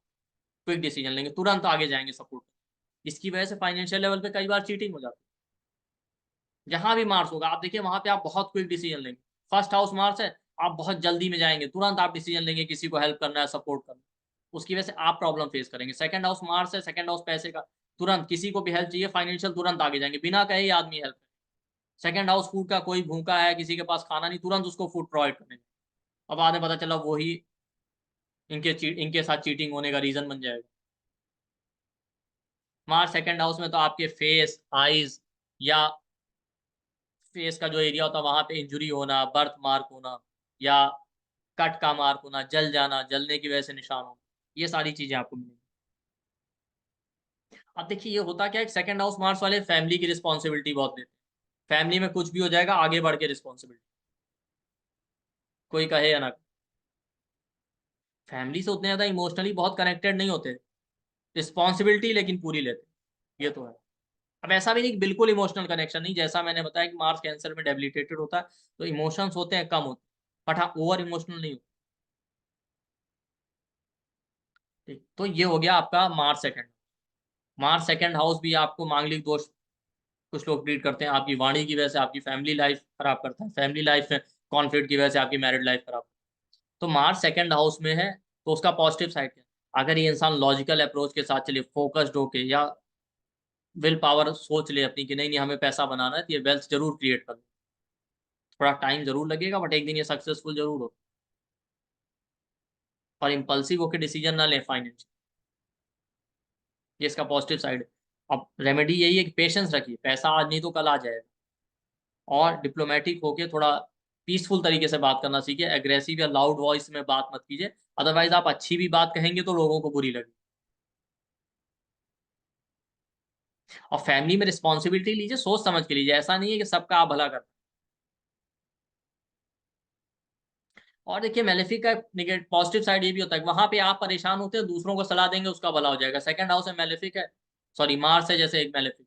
क्विक डिसीजन लेंगे, तुरंत आगे जाएंगे सपोर्ट। इसकी वजह से फाइनेंशियल लेवल पे कई बार चीटिंग हो जाती है। जहां भी मार्स होगा आप देखिए, वहां पे आप बहुत क्विक डिसीजन लेंगे। फर्स्ट हाउस मार्स है, आप बहुत जल्दी में जाएंगे, तुरंत आप डिसीजन लेंगे, किसी को हेल्प करना है, सपोर्ट करना है। उसकी वजह से आप प्रॉब्लम फेस करेंगे। सेकंड हाउस मार्स है, सेकंड हाउस पैसे का, तुरंत किसी को भी हेल्प चाहिए फाइनेंशियल, तुरंत आगे जाएंगे, बिना कहे ही आदमी हेल्प। सेकंड हाउस फूड का, कोई भूखा है, किसी के पास खाना नहीं, तुरंत उसको फूड प्रोवाइड करेंगे। अब बाद में पता चला वही इनके साथ चीटिंग होने का रीजन बन जाएगा। मार्स सेकंड हाउस में तो आपके फेस, आईज या फेस का जो एरिया होता है वहां पे इंजुरी होना, बर्थ मार्क होना, या कट का मार्क होना, जल जाना, जलने की वजह से निशान होना, ये सारी चीजें आपको मिलेंगी। अब देखिए, ये होता क्या है, सेकंड हाउस मार्स वाले फैमिली की रिस्पॉन्सिबिलिटी बहुत लेते हैं। फैमिली में कुछ भी हो जाएगा, आगे बढ़ के रिस्पॉन्सिबिलिटी, कोई कहे या ना कहे। फैमिली से उतने ज्यादा इमोशनली बहुत कनेक्टेड नहीं होते, रिस्पॉन्सिबिलिटी लेकिन पूरी लेते, ये तो है। अब ऐसा भी नहीं कि बिल्कुल इमोशनल कनेक्शन नहीं, जैसा मैंने बताया कि मार्स कैंसर में डेबिलिटेटेड होता है, तो इमोशंस होते हैं, कम होते हैं, बट हाँ ओवर इमोशनल नहीं होते। ठीक, तो ये हो गया आपका Mars second. Mars second house भी आपको मांगलिक दोष, कुछ लोग ट्रीट करते हैं, आपकी वाणी की वजह से आपकी फैमिली लाइफ खराब करता है, फैमिली लाइफ में कॉन्फ्लिक्ट की वजह से आपकी मैरिड लाइफ खराब। तो मार्स सेकंड हाउस में है, तो उसका पॉजिटिव साइड क्या है, अगर ये इंसान लॉजिकल अप्रोच के साथ चले, फोकस्ड होके, या विल पावर सोच ले अपनी कि नहीं नहीं हमें पैसा बनाना है, तो ये वेल्थ जरूर क्रिएट कर। थोड़ा टाइम जरूर लगेगा, बट एक दिन ये सक्सेसफुल जरूर हो। और इम्पल्सिव होकर डिसीजन ना लें फाइनेंशियल, ये इसका पॉजिटिव साइड है। अब रेमेडी यही है कि पेशेंस रखिए, पैसा आज नहीं तो कल आ जाएगा। और डिप्लोमेटिक होके थोड़ा पीसफुल तरीके से बात करना सीखिए, एग्रेसिव या लाउड वॉइस में बात मत कीजिए, अदरवाइज आप अच्छी भी बात कहेंगे तो लोगों को बुरी लगे। और फैमिली में रिस्पॉन्सिबिलिटी लीजिए, सोच समझ के लीजिए, ऐसा नहीं है कि सबका आप भला कर। और देखिए, मेलेफिक का नेगेटिव पॉजिटिव साइड ये भी होता है कि वहां पे आप परेशान होते हैं, दूसरों को सलाह देंगे, उसका भला हो जाएगा। सेकंड हाउस में मेलेफिक है, सॉरी मार्स है, जैसे एक मेलेफिक,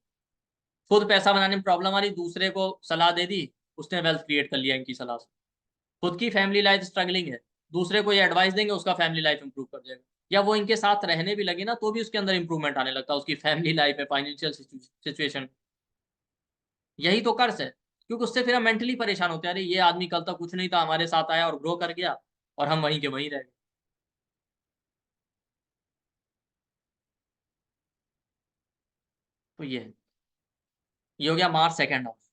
खुद पैसा बनाने में प्रॉब्लम आ रही, दूसरे को सलाह दे दी, उसने वेल्थ क्रिएट कर लिया इनकी सलाह से। खुद की फैमिली लाइफ स्ट्रगलिंग है, दूसरे को ये एडवाइस देंगे, उसका फैमिली लाइफ इंप्रूव कर जाएगा। या वो इनके साथ रहने भी लगे ना, तो भी उसके अंदर इंप्रूवमेंट आने लगता है, उसकी फैमिली लाइफ में, फाइनेंशियल सिचुएशन। यही तो कर्स है, क्योंकि उससे फिर हम मेंटली परेशान होते हैं, अरे ये आदमी कल तक कुछ नहीं था, हमारे साथ आया और ग्रो कर गया, और हम वहीं के वहीं रह गए। तो ये है, ये हो गया मार्स सेकंड हाउस।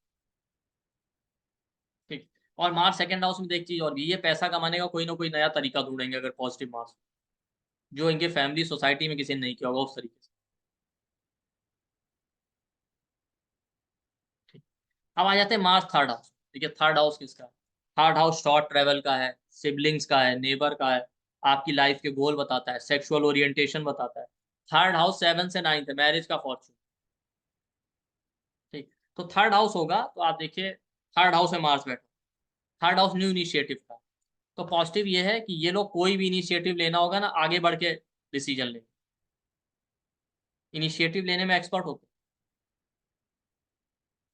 ठीक। और मार्स सेकंड हाउस में देख चीज और भी, ये पैसा कमाने का कोई ना कोई नया तरीका ढूंढेंगे अगर पॉजिटिव मार्स, जो इनके फैमिली सोसाइटी में किसी ने नहीं किया होगा उस तरीके से। ठीक। अब आ जाते हैं मार्स थर्ड हाउस। ठीक है, थर्ड हाउस किसका है? थर्ड हाउस शॉर्ट ट्रेवल का है, सिबलिंग्स का है, नेबर का है, आपकी लाइफ के गोल बताता है, सेक्सुअल ओरिएंटेशन बताता है। थर्ड हाउस सेवन से नाइन्थ है, मैरिज का फॉर्चून। ठीक। तो थर्ड हाउस होगा, तो आप देखिए, थर्ड हाउस में मार्स बैठा, थर्ड हाउस न्यू इनिशिएटिव का। तो पॉजिटिव ये है कि ये लोग कोई भी इनिशिएटिव लेना होगा ना, आगे बढ़ के डिसीजन लेंगे, इनिशिएटिव लेने में एक्सपर्ट होते हैं।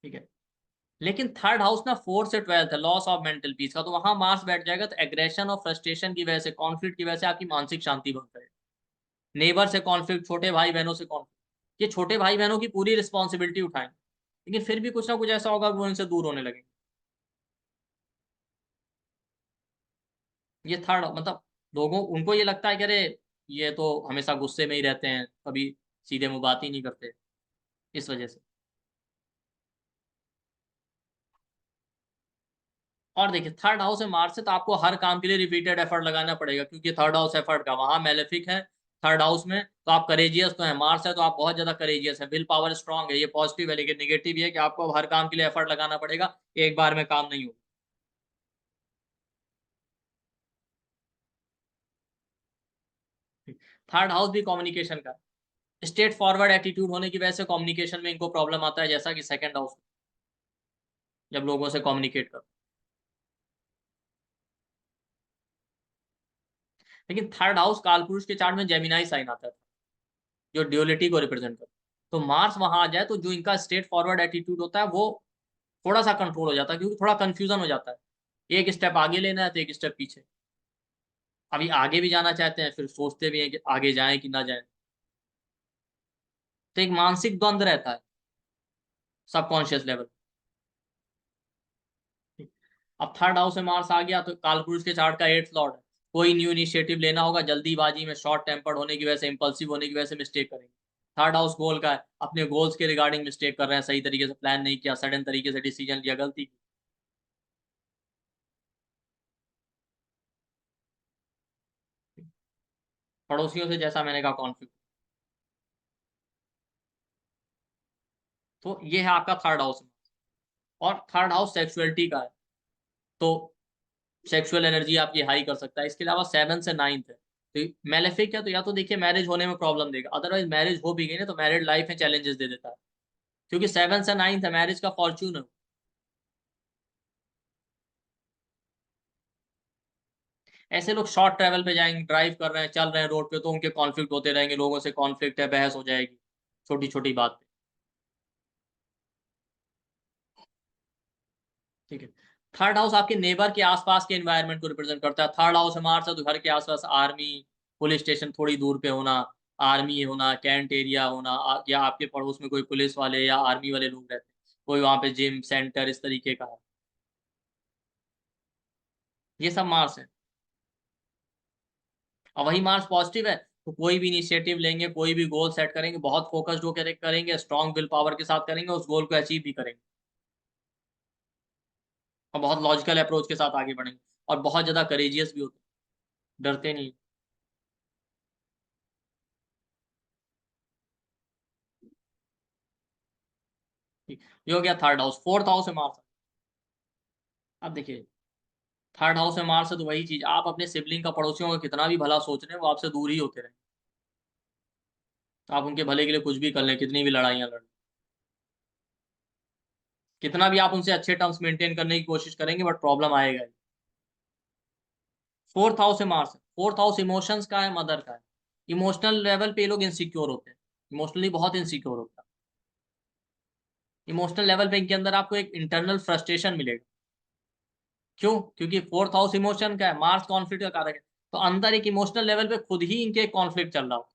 ठीक है। लेकिन थर्ड हाउस ना फोर्थ से ट्वेल्थ है, लॉस ऑफ मेंटल पीस का, तो वहां मार्स बैठ जाएगा, तो एग्रेशन और फ्रस्ट्रेशन की वजह से, कॉन्फ्लिक्ट की वजह से आपकी मानसिक शांति भंग करेगा। नेबर से कॉन्फ्लिक्ट, छोटे भाई बहनों से कॉन्फ्लिक्ट, ये छोटे भाई बहनों की पूरी रिस्पॉन्सिबिलिटी उठाएंगे, लेकिन फिर भी कुछ ना कुछ ऐसा होगा कि वो इनसे दूर होने लगेंगे। ये थर्ड मतलब, लोगों उनको ये लगता है कि अरे ये तो हमेशा गुस्से में ही रहते हैं, कभी सीधे मुंह बात ही नहीं करते, इस वजह से। और देखिए, थर्ड हाउस है मार्स से, तो आपको हर काम के लिए रिपीटेड एफर्ट लगाना पड़ेगा, क्योंकि थर्ड हाउस एफर्ट का, वहां मेलेफिक है थर्ड हाउस में, तो आप करेजियस तो है, मार्स है तो आप बहुत ज्यादा करेजियस है, विल पावर स्ट्रांग है, ये पॉजिटिव है। लेकिन निगेटिव ये है कि आपको अब हर काम के लिए एफर्ट लगाना पड़ेगा, एक बार में काम नहीं होगा। थर्ड हाउस भी कम्युनिकेशन का, स्ट्रेट फॉरवर्ड एटीट्यूड होने की वजह से कम्युनिकेशन में इनको प्रॉब्लम आता है, जैसा कि सेकंड हाउस, जब लोगों से कम्युनिकेट कर। लेकिन थर्ड हाउस कालपुरुष के चार्ट में जेमिनाई साइन आता था, जो ड्यूअलिटी को रिप्रेजेंट करता है। तो मार्स वहां आ जाए तो जो इनका स्ट्रेट फॉरवर्ड एटीट्यूड होता है वो थोड़ा सा कंट्रोल हो जाता है, क्योंकि थोड़ा कंफ्यूजन हो जाता है, एक स्टेप आगे लेना है तो एक स्टेप पीछे। अभी आगे भी जाना चाहते हैं, फिर सोचते भी हैं कि आगे जाएं कि ना जाएं। तो एक मानसिक द्वंद रहता है सबकॉन्शियस लेवल। अब थर्ड हाउस में मार्स आ गया तो कालपुरुष के चार्ट का एट्थ लॉर्ड है। कोई न्यू इनिशिएटिव लेना होगा, जल्दीबाजी में, शॉर्ट टेम्पर्ड होने की वजह से, इंपल्सिव होने की वजह से मिस्टेक करेंगे। थर्ड हाउस गोल का है, अपने गोल्स के रिगार्डिंग मिस्टेक कर रहे हैं, सही तरीके से प्लान नहीं किया, सडन तरीके से डिसीजन लिया, गलती की। पड़ोसियों से, जैसा मैंने कहा, कॉन्फ्लिक्ट। तो ये है आपका थर्ड हाउस। और थर्ड हाउस सेक्सुअलिटी का है, तो सेक्सुअल एनर्जी आपकी हाई कर सकता है। इसके अलावा 7 से 9 है, तो मेलेफिक है, तो या तो देखिए मैरिज होने में प्रॉब्लम देगा, अदरवाइज मैरिज हो भी गई ना तो मैरिड लाइफ में चैलेंजेस दे देता है, क्योंकि 7 से 9 है, मैरिज का फॉर्च्यून है। ऐसे लोग शॉर्ट ट्रैवल पे जाएंगे, ड्राइव कर रहे हैं, चल रहे हैं रोड पे, तो उनके कॉन्फ्लिक्ट होते रहेंगे, लोगों से कॉन्फ्लिक्ट है, बहस हो जाएगी छोटी छोटी बात पे। ठीक है। थर्ड हाउस आपके नेबर के आसपास के एनवायरनमेंट को रिप्रेजेंट करता है। थर्ड हाउस हमारे साथ, तो घर के आसपास आर्मी, पुलिस स्टेशन थोड़ी दूर पे होना, आर्मी होना, कैंट एरिया होना, या आपके पड़ोस में कोई पुलिस वाले या आर्मी वाले लोग रहते हैं, कोई वहां पे जिम सेंटर इस तरीके का है, ये सब मार्स है। और वही मार्स पॉजिटिव है, तो कोई भी इनिशिएटिव लेंगे, कोई भी गोल सेट करेंगे, बहुत फोकस्ड होकर करेंगे, स्ट्रॉन्ग विल पावर के साथ करेंगे, उस गोल को अचीव भी करेंगे, और बहुत लॉजिकल अप्रोच के साथ आगे बढ़ेंगे, और बहुत ज्यादा करेजियस भी होते हैं, डरते नहीं। ठीक। ये हो गया थर्ड हाउस। फोर्थ हाउस है मार्स। अब देखिए, थर्ड हाउस में मार्स है तो वही चीज, आप अपने सिबलिंग का, पड़ोसियों का कितना भी भला सोच रहे हैं, वो आपसे दूर ही होते रहे। आप उनके भले के लिए कुछ भी कर लें, कितनी भी लड़ाइयां लड़, कितना भी आप उनसे अच्छे टर्म्स मेंटेन करने की कोशिश करेंगे, बट प्रॉब्लम आएगा ही। फोर्थ हाउस है मार्स है। फोर्थ हाउस इमोशंस का है, मदर का है। इमोशनल लेवल पे ये लोग इनसिक्योर होते हैं, इमोशनली बहुत इनसिक्योर होता है। इमोशनल लेवल पे इनके अंदर आपको एक इंटरनल फ्रस्ट्रेशन मिलेगा। क्यों? क्योंकि फोर्थ हाउस इमोशन का है, मार्स कॉन्फ्लिक्ट का कारक है, तो अंदर एक इमोशनल लेवल पे खुद ही इनके कॉन्फ्लिक्ट चल रहा हो।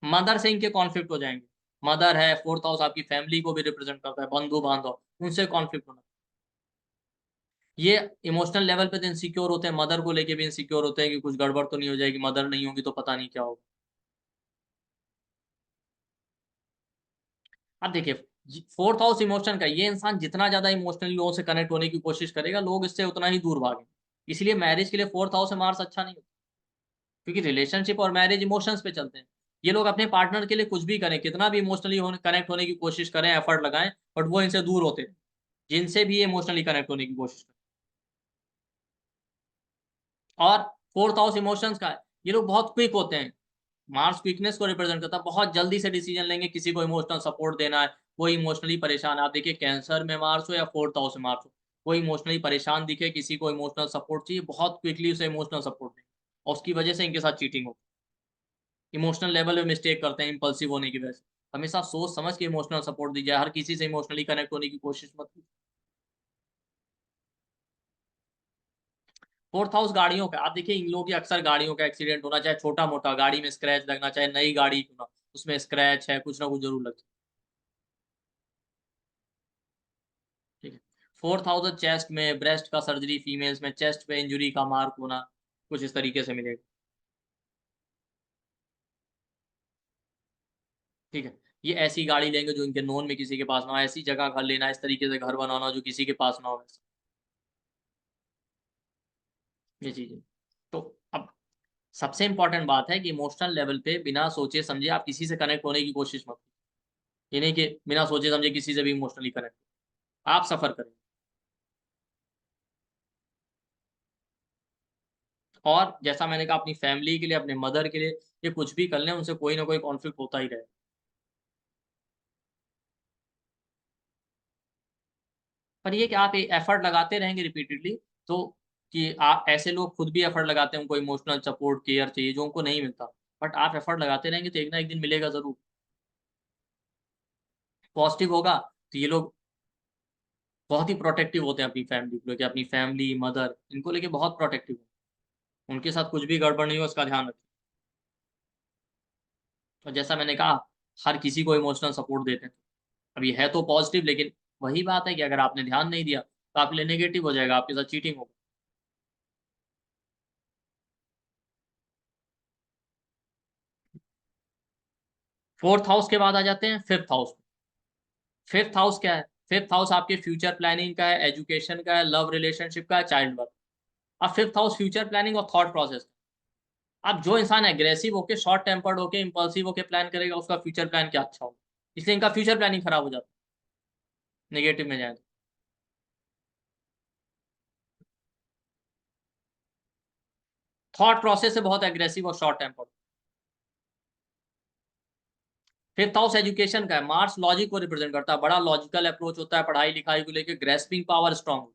मदर से इनके कॉन्फ्लिक्ट हो जाएंगे। मदर है, फोर्थ हाउस आपकी फैमिली को भी रिप्रेजेंट करता है, बंधु बांधव, उनसे कॉन्फ्लिक्ट होना। ये इमोशनल लेवल पे तो इनसिक्योर होते हैं, मदर को लेके भी इनसिक्योर होते हैं कि कुछ गड़बड़ तो नहीं हो जाएगी, मदर नहीं होगी तो पता नहीं क्या होगा। अब देखिए, फोर्थ हाउस इमोशन का, ये इंसान जितना ज्यादा इमोशनली लोगों से कनेक्ट होने की कोशिश करेगा, लोग इससे उतना ही दूर भागेंगे। इसलिए मैरिज के लिए फोर्थ हाउस से मार्स अच्छा नहीं होता, क्योंकि रिलेशनशिप और मैरिज इमोशंस पे चलते हैं। ये लोग अपने पार्टनर के लिए कुछ भी करें, कितना भी इमोशनली कनेक्ट होने की कोशिश करें, एफर्ट लगाएं, बट वो इनसे दूर होते हैं, जिनसे भी इमोशनली कनेक्ट होने की कोशिश करें। और फोर्थ हाउस इमोशंस का है, ये लोग बहुत क्विक होते हैं। मार्स क्विकनेस को रिप्रेजेंट करता है, बहुत जल्दी से डिसीजन लेंगे, किसी को इमोशनल सपोर्ट देना है, कोई इमोशनली परेशान है, आप देखिए कैंसर में मार्स हो या फोर्थ हाउस में मार्स हो, कोई इमोशनली परेशान दिखे, किसी को इमोशनल सपोर्ट चाहिए, बहुत क्विकली उसे इमोशनल सपोर्ट देंगे, और उसकी वजह से इनके साथ चीटिंग हो, इमोशनल लेवल पे मिस्टेक करते हैं, इंपल्सिव होने की वजह से। हमेशा सोच समझ के इमोशनल सपोर्ट दीजिए, हर किसी से इमोशनली कनेक्ट होने की कोशिश मत कीजिए। फोर्थ हाउस गाड़ियों का, आप देखिए इन लोगों की अक्सर गाड़ियों का एक्सीडेंट होना, चाहे छोटा मोटा, गाड़ी में स्क्रैच लगना, चाहे नई गाड़ी क्यों ना, उसमें स्क्रैच है, कुछ ना कुछ जरूर लगे। ठीक है। फोर्थ हाउस चेस्ट में, ब्रेस्ट का सर्जरी, फीमेल्स में चेस्ट पे इंजरी का मार्क होना, कुछ इस तरीके से मिलेगा। ठीक है। ये ऐसी गाड़ी लेंगे जो इनके नोन में किसी के पास ना हो, ऐसी जगह घर लेना, इस तरीके से घर बनाना जो किसी के पास ना हो, ऐसा, ये चीजें। तो अब सबसे इंपॉर्टेंट बात है कि इमोशनल लेवल पे बिना सोचे समझे आप किसी से कनेक्ट होने की कोशिश मत कीजिए। ये नहीं कि बिना सोचे समझे किसी से भी इमोशनली कनेक्ट, आप सफर करें। और जैसा मैंने कहा, अपनी फैमिली के लिए, अपने मदर के लिए, ये कुछ भी कर लें, उनसे कोई ना कोई कॉन्फ्लिक्ट होता ही रहे। पर ये कि आप एफर्ट लगाते रहेंगे रिपीटेडली, तो कि आप ऐसे लोग खुद भी एफर्ट लगाते हैं, उनको इमोशनल सपोर्ट केयर चाहिए जो उनको नहीं मिलता, बट आप एफर्ट लगाते रहेंगे तो एक ना एक दिन मिलेगा जरूर। पॉजिटिव होगा तो ये लोग बहुत ही प्रोटेक्टिव होते हैं अपनी फैमिली को लेके, अपनी फैमिली मदर इनको लेके बहुत प्रोटेक्टिव है, उनके साथ कुछ भी गड़बड़ नहीं हो उसका ध्यान रखें। और जैसा मैंने कहा, हर किसी को इमोशनल सपोर्ट देते हैं। अब ये है तो पॉजिटिव, लेकिन वही बात है कि अगर आपने ध्यान नहीं दिया तो आपके लिए नेगेटिव हो जाएगा, आपके साथ चीटिंग होगा। फोर्थ हाउस के बाद आ जाते हैं फिफ्थ हाउस। फिफ्थ हाउस क्या है? फिफ्थ हाउस आपके फ्यूचर प्लानिंग का है, एजुकेशन का है, लव रिलेशनशिप का है, चाइल्ड बर्थ। अब फिफ्थ हाउस फ्यूचर प्लानिंग और थॉट प्रोसेस। अब जो इंसान एग्रेसिव होके, शॉर्ट टेम्पर्ड होके, इंपल्सिव होके प्लान करेगा, उसका फ्यूचर प्लान क्या अच्छा होगा, इसलिए इनका फ्यूचर प्लानिंग खराब हो जाता है नेगेटिव में जाए तो। थॉट प्रोसेस से बहुत एग्रेसिव और short tempered. Fifth house education का है, मार्स लॉजिक को रिप्रेजेंट करता है, बड़ा लॉजिकल अप्रोच होता है पढ़ाई लिखाई को लेकर, ग्रेस्पिंग पावर स्ट्रांग।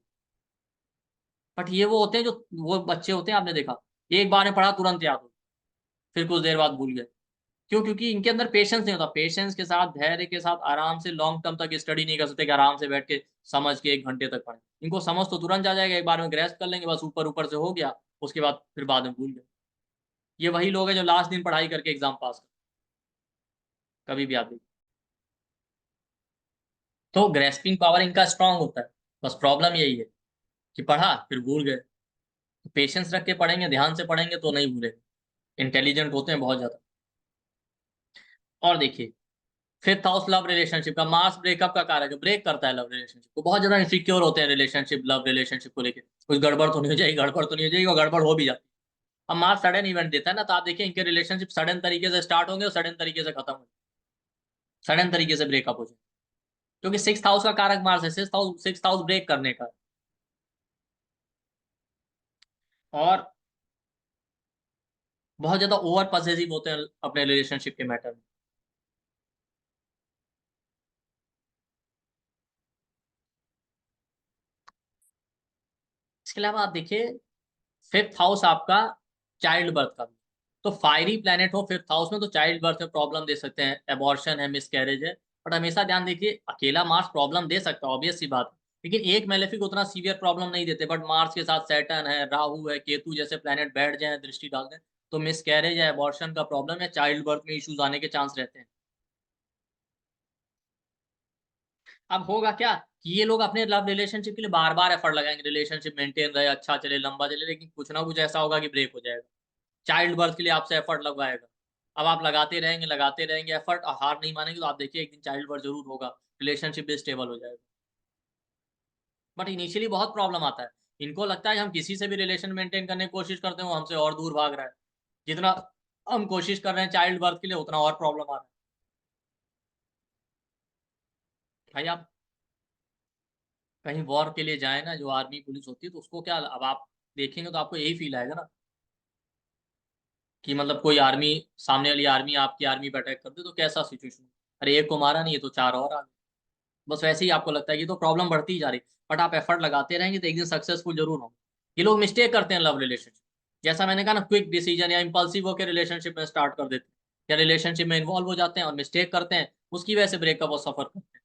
बट ये वो होते हैं जो, वो बच्चे होते हैं आपने देखा, एक बार में पढ़ा तुरंत याद हो, फिर कुछ देर बाद भूल गए। क्यों? क्योंकि इनके अंदर पेशेंस नहीं होता, पेशेंस के साथ धैर्य के साथ आराम से लॉन्ग टर्म तक स्टडी नहीं कर सकते कि आराम से बैठ के समझ के 1 घंटे तक पढ़े। इनको समझ तो तुरंत आ जाएगा, एक बार में ग्रेस्प कर लेंगे, बस ऊपर ऊपर से हो गया, उसके बाद फिर बाद में भूल गए। ये वही लोग हैं जो लास्ट दिन पढ़ाई करके एग्जाम पास कर, कभी भी याद नहीं। तो ग्रेस्पिंग पावर इनका स्ट्रांग होता है, बस प्रॉब्लम यही है कि पढ़ा फिर भूल गए। पेशेंस रख के पढ़ेंगे, ध्यान से पढ़ेंगे तो नहीं भूलेंगे, इंटेलिजेंट होते हैं बहुत ज्यादा। और देखिए, फिफ्थ हाउस लव रिलेशनशिप का, मार्स ब्रेकअप का कारक है, ब्रेक करता है लव रिलेशनशिप को, बहुत ज्यादा इनसिक्योर होते हैं रिलेशनशिप, लव रिलेशनशिप को लेकर, कुछ गड़बड़ तो नहीं हो जाएगी, गड़बड़ तो नहीं हो जाएगी, और गड़बड़ हो भी जाती है। अब मार्स सडन इवेंट देता है ना, तो आप देखिए इनके रिलेशनशिप सडन तरीके से स्टार्ट होंगे और सडन तरीके से खत्म होंगे, सडन तरीके से ब्रेकअप हो जाए, क्योंकि सिक्स हाउस का कारक मार्स है, सिक्स हाउस ब्रेक करने का। और बहुत ज्यादा ओवर पॉसेसिव होते हैं अपने रिलेशनशिप के मैटर में। इसके अलावा आप देखिए, फिफ्थ हाउस आपका चाइल्ड बर्थ का भी, तो फायरी प्लेनेट हो फिफ्थ हाउस में तो चाइल्ड बर्थ में प्रॉब्लम दे सकते हैं, एबॉर्शन है, मिसकैरेज है। बट हमेशा ध्यान देखिए, अकेला मार्स प्रॉब्लम दे सकता है, ऑब्वियस सी बात है, लेकिन एक मेलेफिक उतना सीवियर प्रॉब्लम नहीं देते, बट मार्स के साथ सैटर्न है, राहु है, केतु जैसे प्लेनेट बैठ जाए, दृष्टि डाल दें, तो मिसकैरेज या एबॉर्शन का प्रॉब्लम या चाइल्ड बर्थ में इश्यूज आने के चांस रहते हैं। अब होगा क्या कि ये लोग अपने लव रिलेशनशिप के लिए बार बार एफर्ट लगाएंगे, रिलेशनशिप मेंटेन रहे, अच्छा चले, लंबा चले, लेकिन कुछ ना कुछ ऐसा होगा कि ब्रेक हो जाएगा। चाइल्ड बर्थ के लिए आपसे एफर्ट लगवाएगा, अब आप लगाते रहेंगे एफर्ट और हार नहीं मानेंगे, तो आप देखिए एक दिन चाइल्ड बर्थ जरूर होगा, रिलेशनशिप भी स्टेबल हो जाएगा। बट इनिशियली बहुत प्रॉब्लम आता है, इनको लगता है कि हम किसी से भी रिलेशन मेंटेन करने की कोशिश करते हैं वो हमसे और दूर भाग रहा है, जितना हम कोशिश कर रहे हैं चाइल्ड बर्थ के लिए उतना और प्रॉब्लम आ रहा है। भाई आप कहीं वॉर के लिए जाए ना, जो आर्मी पुलिस होती है, तो उसको क्या, अब आप देखेंगे तो आपको यही फील आएगा ना, कि मतलब कोई आर्मी, सामने वाली आर्मी आपकी आर्मी पे अटैक कर दे तो कैसा सिचुएशन, अरे एक को मारा नहीं है तो चार और आ गए, बस वैसे ही आपको लगता है कि तो प्रॉब्लम बढ़ती ही जा रही। बट आप एफर्ट लगाते रहेंगे तो एक दिन सक्सेसफुल जरूर होंगे। ये लोग मिस्टेक करते हैं लव रिलेशनशिप, जैसा मैंने कहा ना, क्विक डिसीजन या इंपल्सिव होकर रिलेशनशिप में स्टार्ट कर देते हैं, या रिलेशनशिप में इन्वॉल्व हो जाते हैं और मिस्टेक करते हैं, उसकी वजह से ब्रेकअप और सफर करते हैं।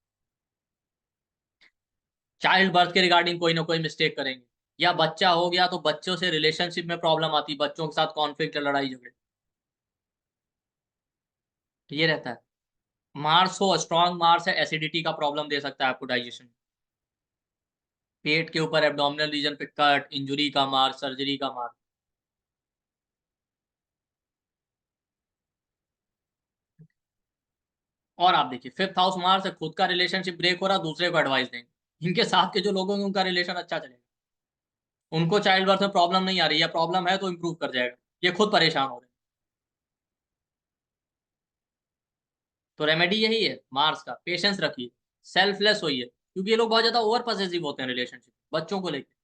चाइल्ड बर्थ के रिगार्डिंग कोई ना कोई मिस्टेक करेंगे, या बच्चा हो गया तो बच्चों से रिलेशनशिप में प्रॉब्लम आती, बच्चों के साथ कॉन्फ्लिक्ट, लड़ाई झगड़े, तो ये रहता है। मार्स हो, स्ट्रॉन्ग मार्स है, एसिडिटी का प्रॉब्लम दे सकता है आपको, डाइजेशन, पेट के ऊपर एब्डोमिनल रीजन पे कट, इंजुरी का मार्क, सर्जरी का मार्क। और आप देखिए, फिफ्थ हाउस मार्स है, खुद का रिलेशनशिप ब्रेक हो रहा, दूसरे को एडवाइस देंगे, इनके साथ के जो लोग होंगे उनका रिलेशन अच्छा चलेगा, उनको चाइल्ड बर्थ में प्रॉब्लम नहीं आ रही, या प्रॉब्लम है तो इंप्रूव कर जाएगा, ये खुद परेशान हो रहे हैं। तो रेमेडी यही है मार्स का, पेशेंस रखिए, सेल्फलेस होइए, क्योंकि ये लोग बहुत ज्यादा ओवर पॉसेसिव होते हैं रिलेशनशिप बच्चों को लेकर,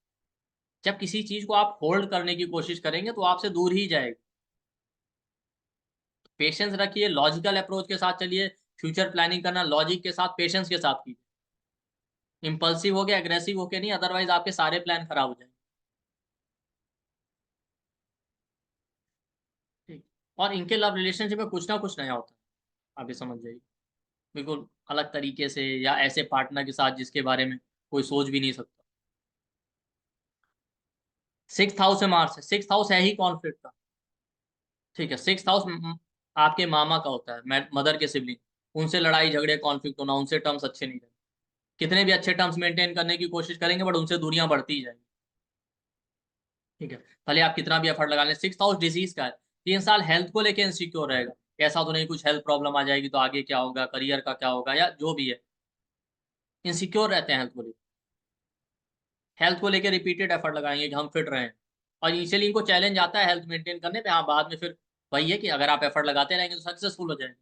जब किसी चीज को आप होल्ड करने की कोशिश करेंगे तो आपसे दूर ही जाएगी। पेशेंस रखिए, लॉजिकल अप्रोच के साथ चलिए, फ्यूचर प्लानिंग करना लॉजिक के साथ, पेशेंस के साथ कीजिए। इम्पल्सिव हो गया, एग्रेसिव हो के नहीं, अदरवाइज आपके सारे प्लान खराब हो जाएंगे। ठीक। और इनके लव रिलेशनशिप में कुछ ना कुछ नया होता है, आप ये समझ जाइए। बिल्कुल अलग तरीके से, या ऐसे पार्टनर के साथ जिसके बारे में कोई सोच भी नहीं सकता। 6th हाउस में मार्स है, 6th हाउस है ही कॉन्फ्लिक्ट का। ठीक है, 6th हाउस आपके मामा का होता है, मदर के सिबलिंग, उनसे लड़ाई झगड़े कॉन्फ्लिक्ट होना, उनसे टर्म्स अच्छे नहीं रहेंगे। कितने भी अच्छे टर्म्स मेंटेन करने की कोशिश करेंगे बट उनसे दूरियां बढ़ती ही जाएंगी। ठीक है, भले आप कितना भी एफर्ट लगा लें। 6th हाउस डिजीज का है, 3 साल हेल्थ को लेके इनसिक्योर रहेगा। ऐसा तो नहीं कुछ हेल्थ प्रॉब्लम आ जाएगी तो आगे क्या होगा, करियर का क्या होगा, या जो भी है, इनसिक्योर रहते हैं हेल्थ को लेकर। हेल्थ को लेकर रिपीटेड एफर्ट लगाएंगे कि हम फिट रहें। और इनिशियली इनको चैलेंज आता है हेल्थ मेंटेन करने पे, हाँ बाद में फिर वही है कि अगर आप एफर्ट लगाते रहेंगे तो सक्सेसफुल हो जाएंगे।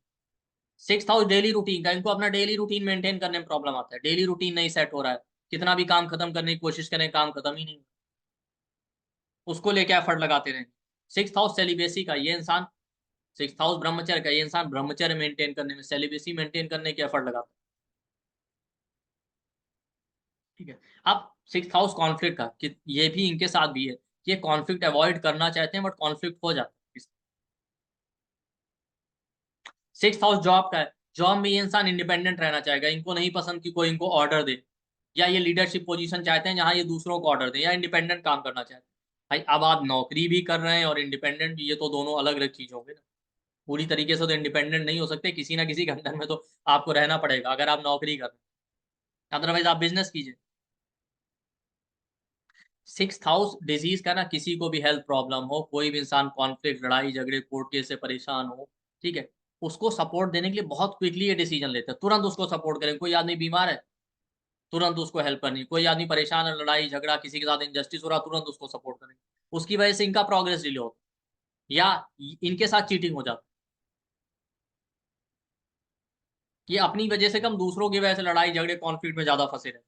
6th हाउस डेली रूटीन का, इनको अपना डेली रूटीन मेंटेन करने में प्रॉब्लम आता है। डेली रूटीन नहीं सेट हो रहा है, कितना भी काम खत्म करने की कोशिश करें काम खत्म ही नहीं हो रहा। उसको लेके एफर्ट लगाते रहेंगे। 6th हाउस सेलिबेसी का ये इंसान, 6th हाउस ब्रह्मचर्य का ये इंसान ब्रह्मचर्य मेंटेन करने में, सेलिबेसी मेंटेन करने के एफर्ट लगाता है। ठीक है। अब 6th हाउस कॉन्फ्लिक्ट का कि ये भी इनके साथ भी है, ये कॉन्फ्लिक्ट अवॉइड करना चाहते हैं बट कॉन्फ्लिक्ट हो जाता है। 6th हाउस जॉब का है, जॉब में ये इंसान इंडिपेंडेंट रहना चाहेगा, इनको नहीं पसंद कि कोई इनको ऑर्डर दे, या ये लीडरशिप पोजीशन चाहते हैं जहां ये दूसरों को ऑर्डर दे, या इंडिपेंडेंट काम करना चाहते हैं। भाई अब आप नौकरी भी कर रहे हैं और इंडिपेंडेंट भी, ये तो दोनों अलग अलग चीज होंगे ना। पूरी तरीके से तो इंडिपेंडेंट नहीं हो सकते, किसी ना किसी के अंडर में तो आपको रहना पड़ेगा अगर आप नौकरी कर रहे हैं, अदरवाइज आप बिजनेस कीजिए। 6th हाउस डिजीज का ना, किसी को भी हेल्थ प्रॉब्लम हो, कोई भी इंसान कॉन्फ्लिक्ट, लड़ाई झगड़े, कोर्ट केस से परेशान हो, ठीक है, उसको सपोर्ट देने के लिए बहुत क्विकली ये डिसीजन लेते हैं, तुरंत उसको सपोर्ट करें। कोई आदमी बीमार है, तुरंत उसको हेल्प करनी। कोई आदमी परेशान है, लड़ाई झगड़ा, किसी के साथ इनजस्टिस हो रहा, तुरंत उसको सपोर्ट करें। उसकी वजह से इनका प्रोग्रेस डिले होता है, या इनके साथ चीटिंग हो जाती है। ये अपनी वजह से कम, दूसरों की वजह से लड़ाई झगड़े कॉन्फ्लिक्ट में ज्यादा फंसे रहते हैं।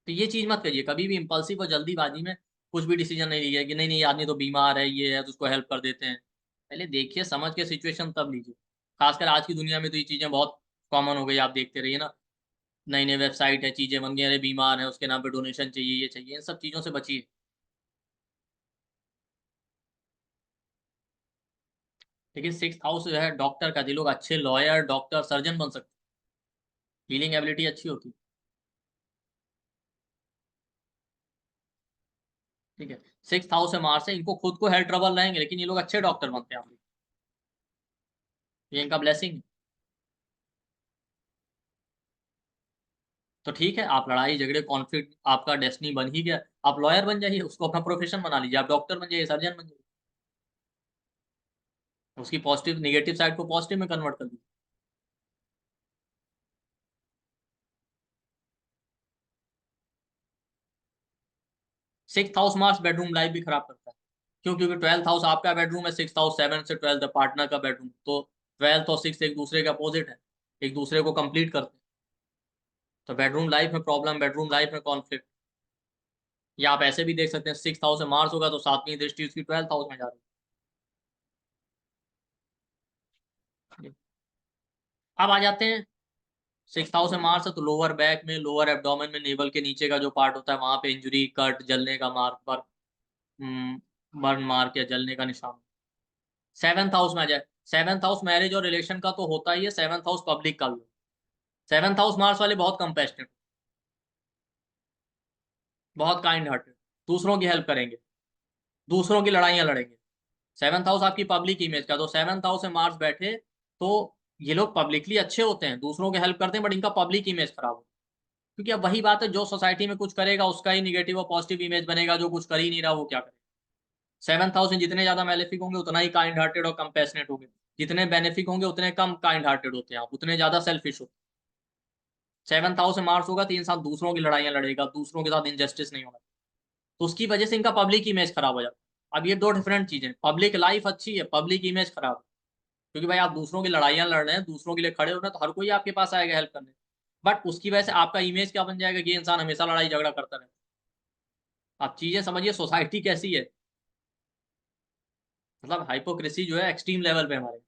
तो ये चीज मत करिए कभी भी, इम्पल्सिव और जल्दीबाजी में कुछ भी डिसीजन नहीं लीजिए कि नहीं नहीं आदमी तो बीमार है, ये है तो उसको हेल्प कर देते हैं। पहले देखिए समझ के सिचुएशन तब लीजिए। खासकर आज की दुनिया में तो ये चीजें बहुत कॉमन हो गई, आप देखते रहिए ना। नई नई वेबसाइट है, चीजें बन गई, अरे बीमार है उसके नाम पे डोनेशन चाहिए, ये चाहिए, इन सब चीजों से बचिए। लेकिन 6th हाउस जो है डॉक्टर का, जो लोग अच्छे लॉयर, डॉक्टर, सर्जन बन सकते हैं, हीलिंग एबिलिटी अच्छी होती है। ठीक है, 6th हाउस से मार्स है, इनको खुद को हेल्थ ट्रबल रहेंगे लेकिन ये लोग अच्छे डॉक्टर बनते हैं। ये इनका ब्लेसिंग है। तो ठीक है, आप लड़ाई झगड़े कॉन्फ्लिक्ट, आपका डेस्टिनी बन ही गया, आप लॉयर बन जाइए, उसको अपना प्रोफेशन बना लीजिए, आप डॉक्टर बन जाइए, सर्जन बन जाइए। उसकी पॉजिटिव निगेटिव साइड को पॉजिटिव में कन्वर्ट कर दीजिए। 6th house Mars bedroom life भी खराब करता है। क्यों? क्योंकि 12th हाउस आपका बेडरूम है, 6th हाउस 7 से 12 पार्टनर का बेडरूम, तो 12th और 6 एक दूसरे के अपोजिट है, एक दूसरे को कंप्लीट करते हैं। तो बेडरूम लाइफ में प्रॉब्लम, बेडरूम लाइफ में कॉन्फ्लिक्ट। या आप ऐसे भी देख सकते हैं, 6th हाउस में मार्स होगा तो 7वीं दृष्टि उसकी 12th हाउस में जा रही है। अब आ जाते हैं, 6th हाउस में मार्स है तो लोअर बैक में, लोअर एब्डोमेन में, नेवल के नीचे का जो पार्ट होता है वहां पे इंजरी, कट, जलने का मार्क पर, बर्न मार्क या जलने का निशान। 7th हाउस में आ जाए, 7th हाउस मैरिज और रिलेशन का तो होता ही है, 7th हाउस पब्लिक का भी। 7th हाउस मार्स वाले बहुत कंपैशनेट, बहुत काइंड हार्टेड, दूसरों की हेल्प करेंगे, दूसरों की लड़ाइयां लड़ेंगे। 7th हाउस आपकी पब्लिक इमेज का, तो 7th हाउस में मार्स बैठे तो ये लोग पब्लिकली अच्छे होते हैं, दूसरों की हेल्प करते हैं, बट इनका पब्लिक इमेज खराब हो। क्योंकि अब वही बात है, जो सोसाइटी में कुछ करेगा उसका ही निगेटिव और पॉजिटिव इमेज बनेगा, जो कुछ कर ही नहीं रहा वो क्या करे। 7th हाउस में जितने ज्यादा मेलेफिक होंगे उतना ही काइंड हार्टेड और कंपैशनेट होंगे, जितने बेनिफिक होंगे उतने कम काइंड हार्टेड होते हैं आप, उतने ज्यादा सेल्फिश होते हैं। 7th हाउस में मार्स होगा तो इंसान दूसरों की लड़ाइयां लड़ेगा, दूसरों के साथ इनजस्टिस नहीं होगा, तो उसकी वजह से इनका पब्लिक इमेज खराब हो जाता है। अब ये दो डिफरेंट चीजें, पब्लिक लाइफ अच्छी है, पब्लिक इमेज खराब है। क्योंकि भाई आप दूसरों की लड़ाइयां लड़ रहे हैं, दूसरों के लिए खड़े हो रहे हैं, तो हर कोई आपके पास आएगा हेल्प करने। बट उसकी वजह से आपका इमेज क्या बन जाएगा कि ये इंसान हमेशा लड़ाई झगड़ा करता रहे। आप चीजें समझिए सोसाइटी कैसी है, मतलब हाइपोक्रेसी जो है एक्सट्रीम लेवल पे हमारे।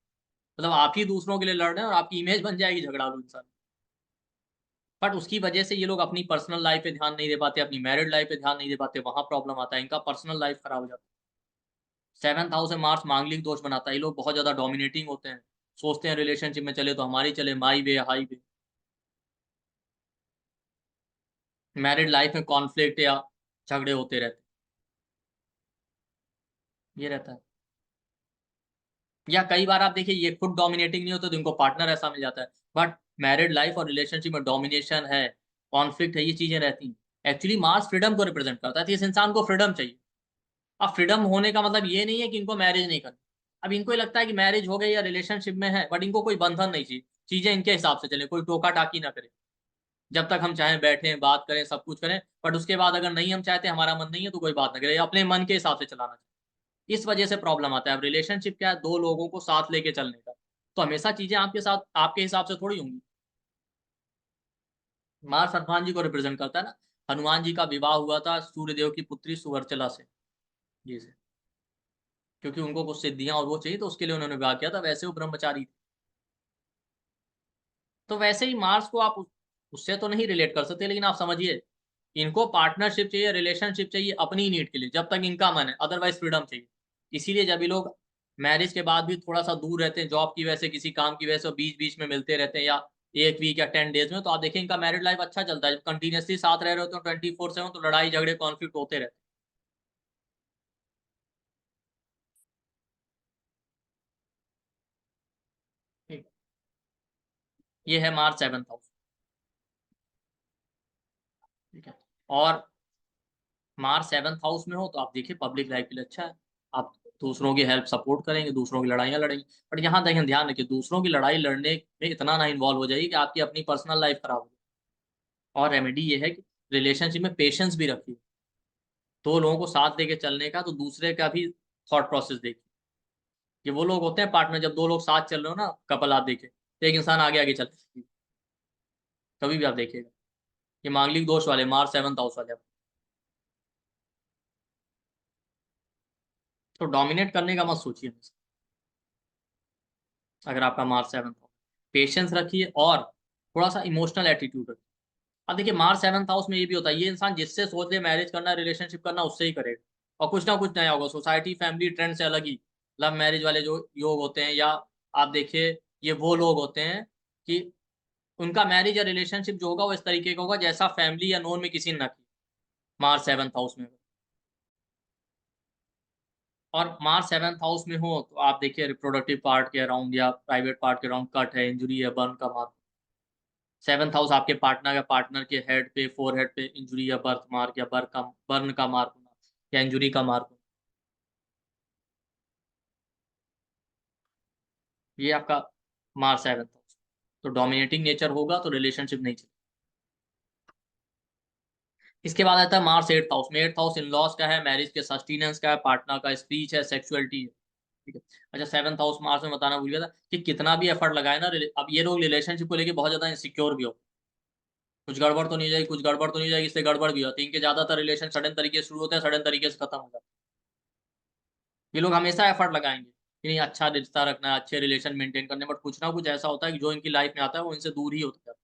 मतलब आप ही दूसरों के लिए लड़ रहे हैं और आपकी इमेज बन जाएगी झगड़ालू इंसान। बट उसकी वजह से ये लोग अपनी पर्सनल लाइफ पे ध्यान नहीं दे पाते, अपनी मैरिड लाइफ पे ध्यान नहीं दे पाते, वहां प्रॉब्लम आता है, इनका पर्सनल लाइफ खराब हो जाता है। 7th हाउस में मार्स मांगलिक दोष बनाता है। ये लोग बहुत ज्यादा डोमिनेटिंग होते हैं, सोचते हैं रिलेशनशिप में चले तो हमारी चले, माई वे हाई वे। मैरिड लाइफ में कॉन्फ्लिक्ट या झगड़े होते रहते हैं, ये रहता है। या कई बार आप देखिए ये खुद डोमिनेटिंग नहीं होते तो इनको पार्टनर ऐसा मिल जाता है। बट मैरिड लाइफ और रिलेशनशिप में डोमिनेशन है, कॉन्फ्लिक्ट है, ये चीजें रहती हैं। एक्चुअली मार्स फ्रीडम को रिप्रेजेंट करता है, तो इस इंसान को फ्रीडम चाहिए। अब फ्रीडम होने का मतलब ये नहीं है कि इनको मैरिज नहीं करनी। अब इनको लगता है कि मैरिज हो गई या रिलेशनशिप में है, बट इनको कोई बंधन नहीं चाहिए, चीजें इनके हिसाब से चले, कोई टोका टाकी ना करे। जब तक हम चाहें बैठें, बात करें, सब कुछ करें, बट उसके बाद अगर नहीं हम चाहते, हमारा मन नहीं है, तो कोई बात ना करे, अपने मन के हिसाब से चलाना चाहिए। इस वजह से प्रॉब्लम आता है। अब रिलेशनशिप क्या है, दो लोगों को साथ लेके चलने का, तो हमेशा चीजें आपके साथ आपके हिसाब से थोड़ी होंगी। मार्स हनुमान जी को रिप्रेजेंट करता है ना। हनुमान जी का विवाह हुआ था सूर्यदेव की पुत्री सुवर्चला से, जी से, क्योंकि उनको कुछ सिद्धियां और वो चाहिए, तो उसके लिए उन्होंने विवाह किया था। वैसे वो ब्रह्मचारी थे। तो वैसे ही मार्स को आप उससे तो नहीं रिलेट कर सकते, लेकिन आप समझिए, इनको पार्टनरशिप चाहिए, रिलेशनशिप चाहिए अपनी नीड के लिए, जब तक इनका मन है, अदरवाइज फ्रीडम चाहिए। इसीलिए जब ये लोग मैरिज के बाद भी थोड़ा सा दूर रहते हैं, जॉब की वजह से, किसी काम की वजह से, बीच बीच में मिलते रहते हैं, या एक वीक या 10 डेज में, तो आप देखिए इनका मैरिड लाइफ अच्छा चलता है। जब कंटिन्यूसली साथ रह रहे होते हैं 24/7, तो लड़ाई झगड़े कॉन्फ्लिक्ट होते रहते हैं। ठीक। ये है मार्च 7th हाउस। ठीक है। और मार्स 7th हाउस में हो तो आप देखिए पब्लिक लाइफ के लिए अच्छा है। आप दूसरों की हेल्प सपोर्ट करेंगे, दूसरों की लड़ाइयाँ लड़ेंगे। बट यहाँ देखें, ध्यान रखिए, दूसरों की लड़ाई लड़ने में इतना ना इन्वॉल्व हो जाइए कि आपकी अपनी पर्सनल लाइफ खराब हो जाए। और रेमेडी ये है कि रिलेशनशिप में पेशेंस भी रखिए। दो लोगों को साथ लेके चलने का, तो दूसरे का भी थॉट प्रोसेस देखिए। ये वो लोग होते हैं पार्टनर, जब दो लोग साथ चल रहे हो ना, कपल, आप देखे, तो एक इंसान आगे आगे चल, कभी भी आप देखिएगा। ये मांगलिक दोष वाले, मार्स 7th हाउस वाले, तो डोमिनेट करने का मत सोचिए हमेशा। अगर आपका मार्स 7th हाउस, पेशेंस रखिए और थोड़ा सा इमोशनल एटीट्यूड रखिए। अब देखिए मार्च 7th हाउस में ये भी होता है, ये इंसान जिससे सोच ले मैरिज करना, रिलेशनशिप करना, उससे ही करेगा। और कुछ ना कुछ नया होगा, सोसाइटी फैमिली ट्रेंड से अलग ही लव मैरिज वाले जो योग होते हैं, या आप देखिए ये वो लोग होते हैं कि उनका मैरिज या रिलेशनशिप जो होगा वो इस तरीके का होगा जैसा फैमिली या नोन में किसी ने ना किया, मार्च 7th हाउस में। और मार्च 7th हाउस में हो तो आप देखिए रिप्रोडक्टिव पार्ट के अराउंड या प्राइवेट पार्ट के अराउंड कट है, इंजुरी है, बर्न का मार्क। 7th हाउस आपके पार्टनर के हेड पे, फोर हेड पे इंजुरी या बर्थ मार्क या बर्न का मार्क होना, या इंजुरी का मार्क होना, ये आपका मार्च 7th हाउस। तो डोमिनेटिंग नेचर होगा तो रिलेशनशिप नहीं चलेगी। इसके बाद आता है मार्च 8th हाउस में। 8th हाउस इन लॉस का है, मैरिज के सस्टेनेंस का है, पार्टनर का स्पीच है, सेक्सुअलिटी है। ठीक है। अच्छा, 7th हाउस मार्च में बताना भूल गया था कि कितना भी एफर्ट लगाए ना, अब ये लोग रिलेशनशिप को लेके बहुत ज्यादा इनसिक्योर भी हो, कुछ गड़बड़ तो नहीं जाएगी, कुछ गड़बड़ तो नहीं जाएगी, इससे गड़बड़ भी होती है। इनके ज्यादातर रिलेशन सडन तरीके से शुरू होते हैं, सडन तरीके से खत्म हो जाते हैं। ये लोग हमेशा एफर्ट लगाएंगे कि नहीं, अच्छा रिश्ता रखना है, अच्छे रिलेशन मेंटेन करने, बट कुछ ना कुछ ऐसा होता है कि जो इनकी लाइफ में आता है वो इनसे दूर ही होता जाता है।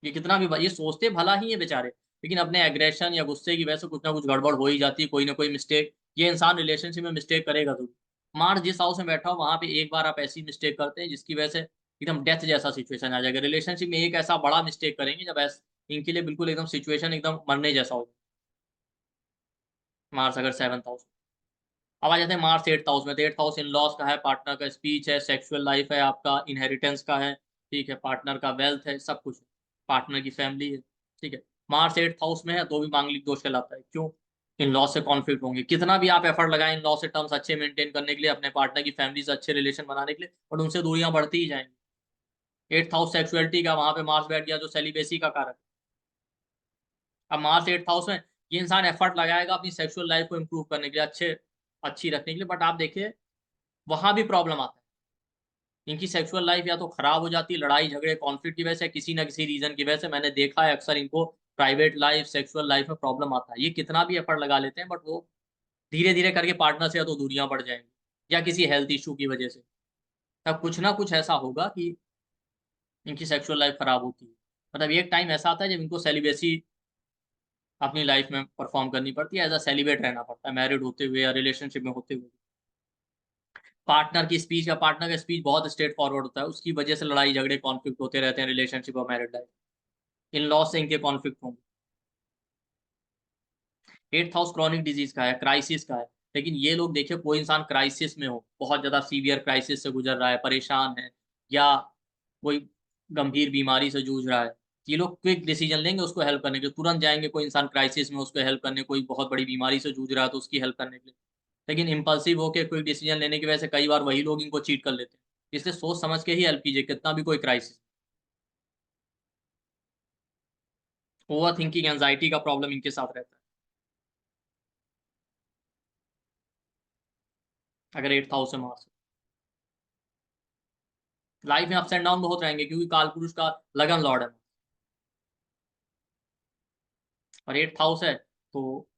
ये कितना भी ये सोचते भला ही है बेचारे, लेकिन अपने एग्रेशन या गुस्से की वजह से कुछ ना कुछ गड़बड़ हो ही जाती है, कोई ना कोई मिस्टेक। ये इंसान रिलेशनशिप में मिस्टेक करेगा जरूर। मार्स जिस हाउस में बैठा हो वहां पे एक बार आप ऐसी मिस्टेक करते हैं जिसकी वजह से एकदम डेथ जैसा सिचुएशन आ जाएगा। रिलेशनशिप में एक ऐसा बड़ा मिस्टेक करेंगे जब इनके लिए बिल्कुल एकदम सिचुएशन एकदम मरने जैसा हो। मार्स अगर 7th हाउस। अब आ जाते हैं मार्स 8th हाउस में। तो 8th हाउस इन लॉस का है, पार्टनर का स्पीच है, सेक्सुअल लाइफ है, आपका इनहेरिटेंस का है, ठीक है, पार्टनर का वेल्थ है, सब कुछ है, पार्टनर की फैमिली है। ठीक है। मार्स 8th हाउस में है तो भी मांगलिक दोष कहलाता है। क्यों? इन लॉ से कॉन्फ्लिक्ट होंगे, कितना भी आप एफर्ट लगाएं इन लॉ से टर्म्स अच्छे मेंटेन करने के लिए, अपने पार्टनर की फैमिली से अच्छे रिलेशन बनाने के लिए, और उनसे दूरियां बढ़ती ही जाएंगी। 8th हाउस सेक्सुअलिटी का, वहां पे मार्स बैठ गया जो सेलिबेसी का कारण। अब मार्स 8th हाउस में ये इंसान एफर्ट लगाएगा अपनी सेक्सुअल लाइफ को इंप्रूव करने के लिए, अच्छी रखने के लिए, बट आप देखिए वहां भी प्रॉब्लम आता है। इनकी सेक्सुअल लाइफ या तो खराब हो जाती है लड़ाई झगड़े कॉन्फ्लिक्ट की वजह से, किसी ना किसी रीजन की वजह से। मैंने देखा है अक्सर इनको प्राइवेट लाइफ, सेक्सुअल लाइफ में प्रॉब्लम आता है। ये कितना भी एफर्ट लगा लेते हैं, बट वो धीरे धीरे करके पार्टनर से या तो दूरियां बढ़ जाएंगी, या किसी हेल्थ इशू की वजह से। तब कुछ ना कुछ ऐसा होगा कि इनकी सेक्सुअल लाइफ खराब होती है। मतलब एक टाइम ऐसा आता है जब इनको सेलिबेसी अपनी लाइफ में परफॉर्म करनी पड़ती है, एज अ सेलिब्रेट रहना पड़ता है, मैरिड होते हुए या रिलेशनशिप में होते हुए। पार्टनर का स्पीच बहुत स्ट्रेट फॉरवर्ड होता है, उसकी वजह से लड़ाई झगड़े कॉन्फ्लिक्ट होते रहते हैं रिलेशनशिप और मैरिड लाइफ। इन लॉ से इनके कॉन्फ्लिक्ट होंगे। 8th हाउस क्रॉनिक डिजीज का है, क्राइसिस का है। लेकिन ये लोग देखिए, कोई इंसान क्राइसिस में हो, बहुत ज्यादा सीवियर क्राइसिस से गुजर रहा है, परेशान है, या कोई गंभीर बीमारी से जूझ रहा है, ये लोग क्विक डिसीजन लेंगे उसको हेल्प करने के लिए, तुरंत जाएंगे कोई इंसान क्राइसिस में उसको हेल्प करने, कोई बहुत बड़ी बीमारी से जूझ रहा है तो उसकी हेल्प करने के लिए। लेकिन इम्पल्सिव होकर क्विक डिसीजन लेने की वजह से कई बार वही लोग इनको चीट कर लेते हैं। इसलिए सोच समझ के ही हेल्प कीजिए, कितना भी कोई क्राइसिस। ओवर थिंकिंग, एंजाइटी का प्रॉब्लम इनके साथ रहता है अगर 8th हाउस से मार्स। लाइफ में अप्स एंड डाउन बहुत रहेंगे, क्योंकि काल पुरुष का लगन लॉर्ड है और 8th हाउस है, तो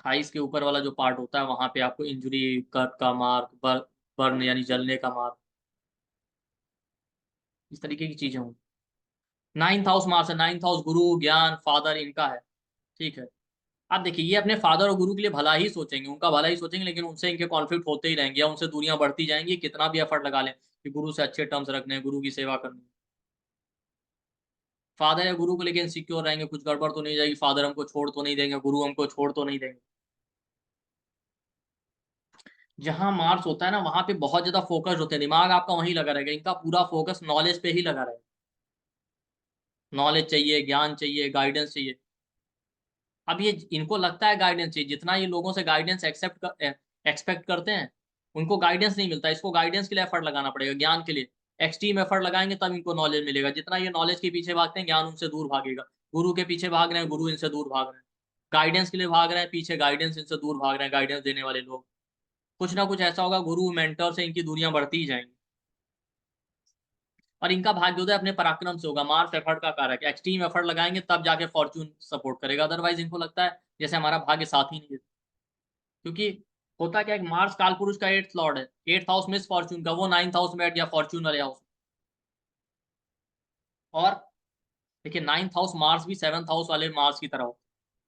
थाइस के ऊपर वाला जो पार्ट होता है वहां पे आपको इंजरी, कट का मार्क, बर्न यानी जलने का मार्क, इस तरीके की चीजें होंगी। 9th हाउस मार्स है, 9th हाउस गुरु, ज्ञान, फादर इनका है। ठीक है। आप देखिए, ये अपने फादर और गुरु के लिए भला ही सोचेंगे, उनका भला ही सोचेंगे, लेकिन उनसे इनके कॉन्फ्लिक्ट होते ही रहेंगे, या उनसे दूरियां बढ़ती जाएंगी, कितना भी एफर्ट लगा लें कि गुरु से अच्छे टर्म्स रखने हैं, गुरु की सेवा करनी है। फादर या गुरु को लेकर इनसिक्योर रहेंगे, कुछ गड़बड़ तो नहीं जाएगी, फादर हमको छोड़ तो नहीं देंगे, गुरु हमको छोड़ तो नहीं देंगे। जहां मार्स होता है ना, वहां पे बहुत ज्यादा फोकस होते हैं, दिमाग आपका वहीं लगा रहेगा, इनका पूरा फोकस नॉलेज पे ही लगा रहेगा। नॉलेज चाहिए, ज्ञान चाहिए, गाइडेंस चाहिए। अब ये इनको लगता है गाइडेंस चाहिए, जितना ये लोगों से गाइडेंस एक्सपेक्ट करते हैं, उनको गाइडेंस नहीं मिलता। इसको गाइडेंस के लिए एफर्ट लगाना पड़ेगा, ज्ञान के लिए एक्सट्रीम एफर्ट लगाएंगे तब इनको नॉलेज मिलेगा। जितना ये नॉलेज के पीछे भागते हैं, ज्ञान उनसे दूर भागेगा। गुरु के पीछे भाग रहे हैं, गुरु इनसे दूर भाग रहे हैं। गाइडेंस के लिए भाग रहे हैं पीछे, गाइडेंस इनसे दूर भाग रहे हैं, गाइडेंस देने वाले लोग। कुछ ना कुछ ऐसा होगा, गुरु मेंटर से इनकी दूरियां बढ़ती ही जाएंगी। और इनका भाग्योदय अपने पराक्रम से होगा। मार्स एफर्ट का कारक है, एक्सट्रीम एफर्ट लगाएंगे तब जाके फॉर्चून सपोर्ट करेगा, अदरवाइज इनको लगता है जैसे हमारा भाग्य साथ ही नहीं है। क्योंकि होता क्या है, मार्स काल पुरुष का 8th लॉर्ड है, 8th हाउस मिस फॉर्चून का, वो 9th हाउस में बैठ गया फॉर्चून वाले हाउस। और देखिए, 9th हाउस मार्स भी 7th हाउस वाले मार्स की तरह हो,